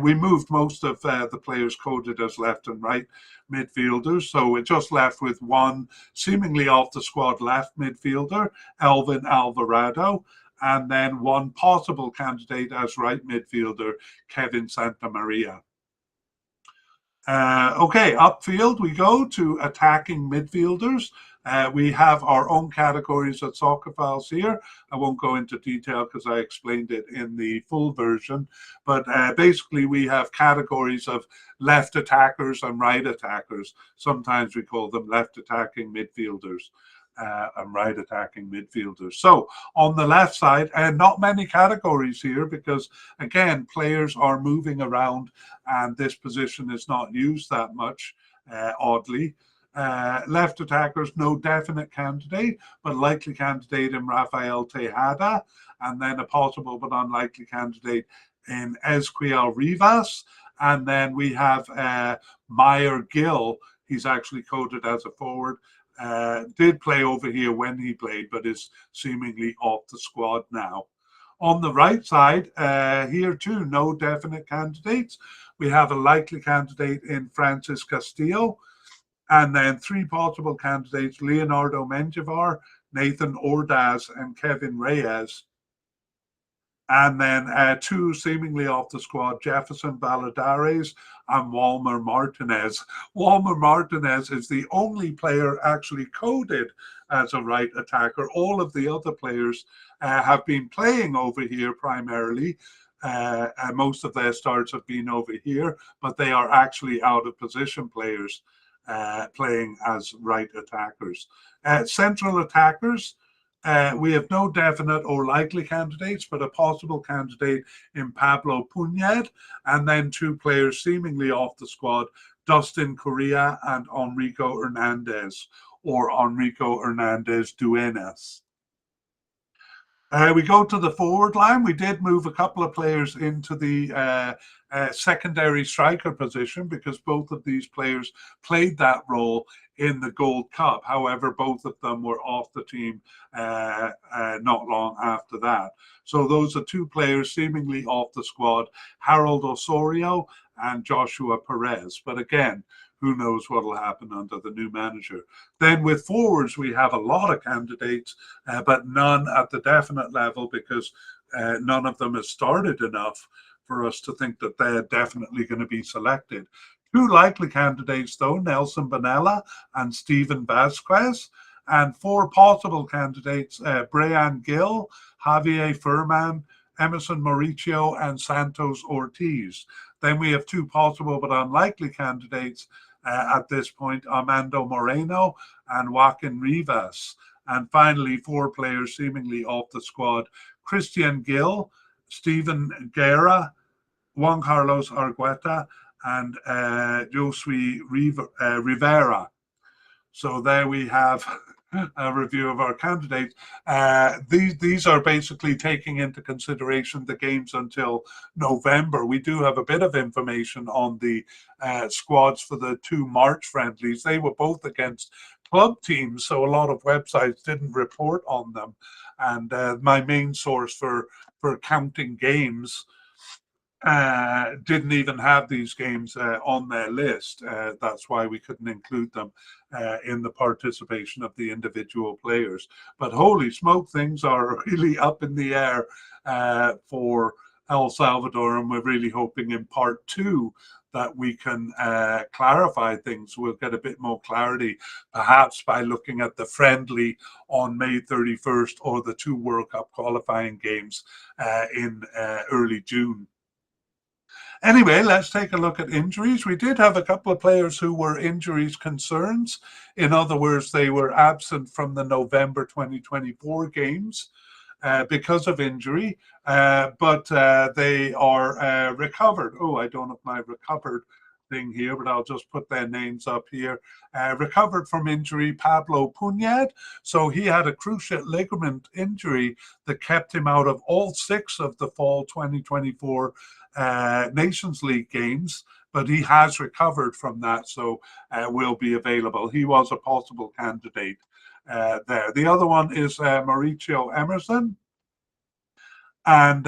we moved most of the players coded as left and right midfielders. So we're just left with one seemingly off the squad left midfielder, Elvin Alvarado, and then one possible candidate as right midfielder, Kevin Santamaria. Okay, upfield we go to attacking midfielders. We have our own categories at Soccer Files here. I won't go into detail because I explained it in the full version. But basically, we have categories of left attackers and right attackers. Sometimes we call them left attacking midfielders and right attacking midfielders. So on the left side, and not many categories here because, again, players are moving around and this position is not used that much, oddly. Left attackers, no definite candidate, but likely candidate in Rafael Tejada, and then a possible but unlikely candidate in Ezequiel Rivas. And then we have Meyer Gill. He's actually coded as a forward. Did play over here when he played, but is seemingly off the squad now. On the right side, here too, no definite candidates. We have a likely candidate in Francis Castillo, and then three possible candidates, Leonardo Menjivar, Nathan Ordaz, and Kevin Reyes. And then two seemingly off the squad, Jefferson Valladares and Walmer Martinez. Walmer Martinez is the only player actually coded as a right attacker. All of the other players have been playing over here primarily. Most of their starts have been over here, but they are actually out of position players playing as right attackers. Central attackers, we have no definite or likely candidates, but a possible candidate in Pablo Puned, and then two players seemingly off the squad, Dustin Correa and Enrico Hernandez, or Enrico Hernandez Duenas. We go to the forward line. We did move a couple of players into the secondary striker position because both of these players played that role in the Gold Cup. However, both of them were off the team not long after that. So those are two players seemingly off the squad, Harold Osorio and Joshua Perez. But again, who knows what will happen under the new manager. Then with forwards, we have a lot of candidates, but none at the definite level because none of them has started enough for us to think that they're definitely going to be selected. Two likely candidates, though, Nelson Bonella and Stephen Vasquez, and four possible candidates, Brian Gill, Javier Furman, Emerson Mauricio, and Santos Ortiz. Then we have two possible but unlikely candidates at this point, Armando Moreno and Joaquin Rivas. And finally, four players seemingly off the squad, Christian Gil, Steven Guerra, Juan Carlos Argueta, and Josue Rivera. So there we have a review of our candidates. These are basically taking into consideration the games until November. We do have a bit of information on the squads for the 2 March friendlies. They were both against club teams, so a lot of websites didn't report on them. And my main source for counting games didn't even have these games on their list. That's why we couldn't include them in the participation of the individual players. But holy smoke, things are really up in the air for El Salvador, and we're really hoping in part 2 that we can clarify things. We'll get a bit more clarity, perhaps by looking at the friendly on May 31st or the 2 World Cup qualifying games in early June. Anyway, let's take a look at injuries. We did have a couple of players who were injuries concerns. In other words, they were absent from the November 2024 games because of injury, but they are recovered. Oh, I don't have my recovered thing here, but I'll just put their names up here. Recovered from injury, Pablo Puñad. So he had a cruciate ligament injury that kept him out of all 6 of the fall 2024 Nations League games, but he has recovered from that, so will be available. He was a possible candidate there. The other one is Mauricio Emerson, and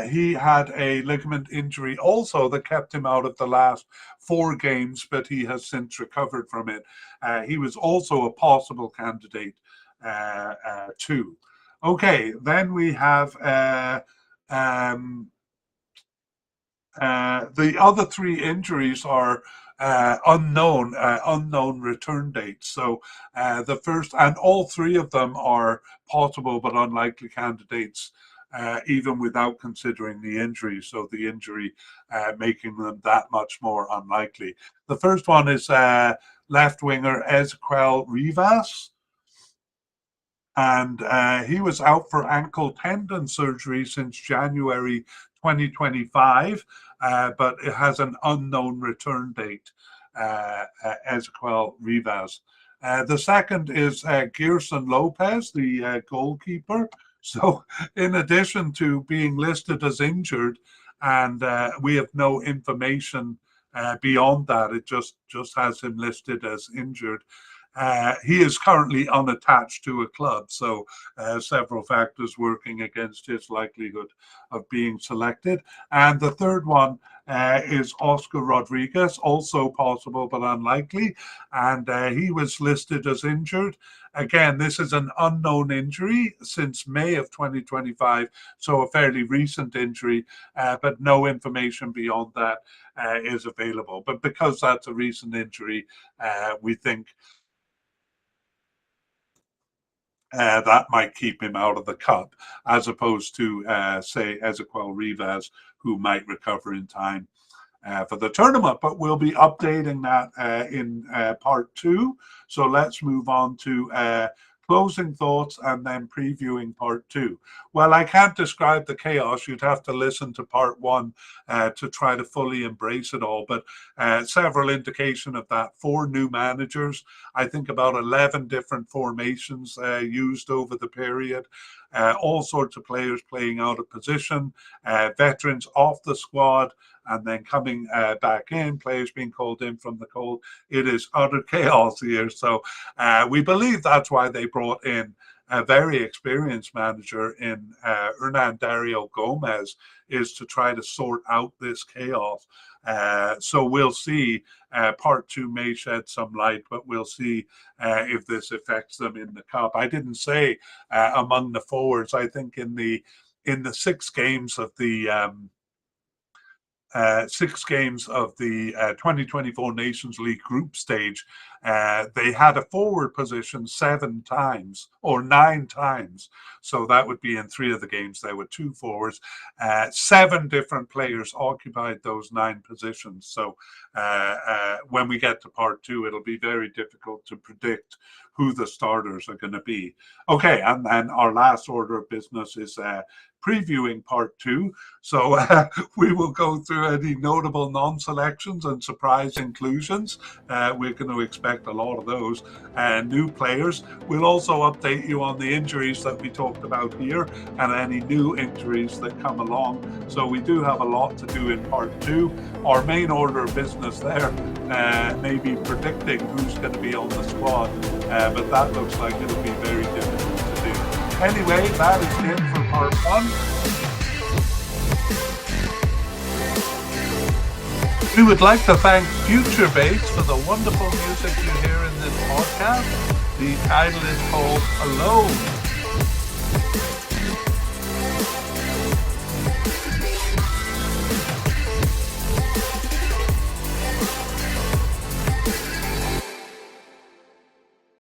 he had a ligament injury also that kept him out of the last 4 games, but he has since recovered from it. He was also a possible candidate too. Okay, then we have the other 3 injuries are unknown return dates. So the first, and all 3 of them are possible but unlikely candidates, even without considering the injury. So the injury making them that much more unlikely. The first one is left winger Ezequiel Rivas. And he was out for ankle tendon surgery since January 2025, but it has an unknown return date, Ezequiel Rivas. The second is Gerson Lopez, the goalkeeper. So in addition to being listed as injured, and we have no information beyond that, it just has him listed as injured. He is currently unattached to a club, so several factors working against his likelihood of being selected. And the third one is Oscar Rodriguez, also possible but unlikely, and he was listed as injured. Again, this is an unknown injury since May of 2025, so a fairly recent injury, but no information beyond that is available. But because that's a recent injury, we think that might keep him out of the cup, as opposed to, say, Ezequiel Rivas, who might recover in time for the tournament. But we'll be updating that in part 2. So let's move on to closing thoughts and then previewing part 2. Well, I can't describe the chaos. You'd have to listen to part 1 to try to fully embrace it all. But several indication of that. 4 new managers. I think about 11 different formations used over the period. All sorts of players playing out of position, veterans off the squad, and then coming back in, players being called in from the cold. It is utter chaos here. So we believe that's why they brought in a very experienced manager in Hernan Dario Gomez, is to try to sort out this chaos. So we'll see. Part 2 may shed some light, but we'll see if this affects them in the cup. I didn't say among the forwards. I think in the 6 games of the 2024 Nations League group stage, they had a forward position 7 times or 9 times. So that would be in 3 of the games. There were 2 forwards. 7 different players occupied those 9 positions. So when we get to part 2, it'll be very difficult to predict who the starters are going to be. Okay, and then our last order of business is previewing part 2. So we will go through any notable non-selections and surprise inclusions. We're going to expect a lot of those. And new players. We'll also update you on the injuries that we talked about here and any new injuries that come along. So we do have a lot to do in part 2. Our main order of business there may be predicting who's going to be on the squad, but that looks like it'll be very difficult to do. Anyway, that is it for part 1. We would like to thank Future Bass for the wonderful music you hear in this podcast. The title is called Alone.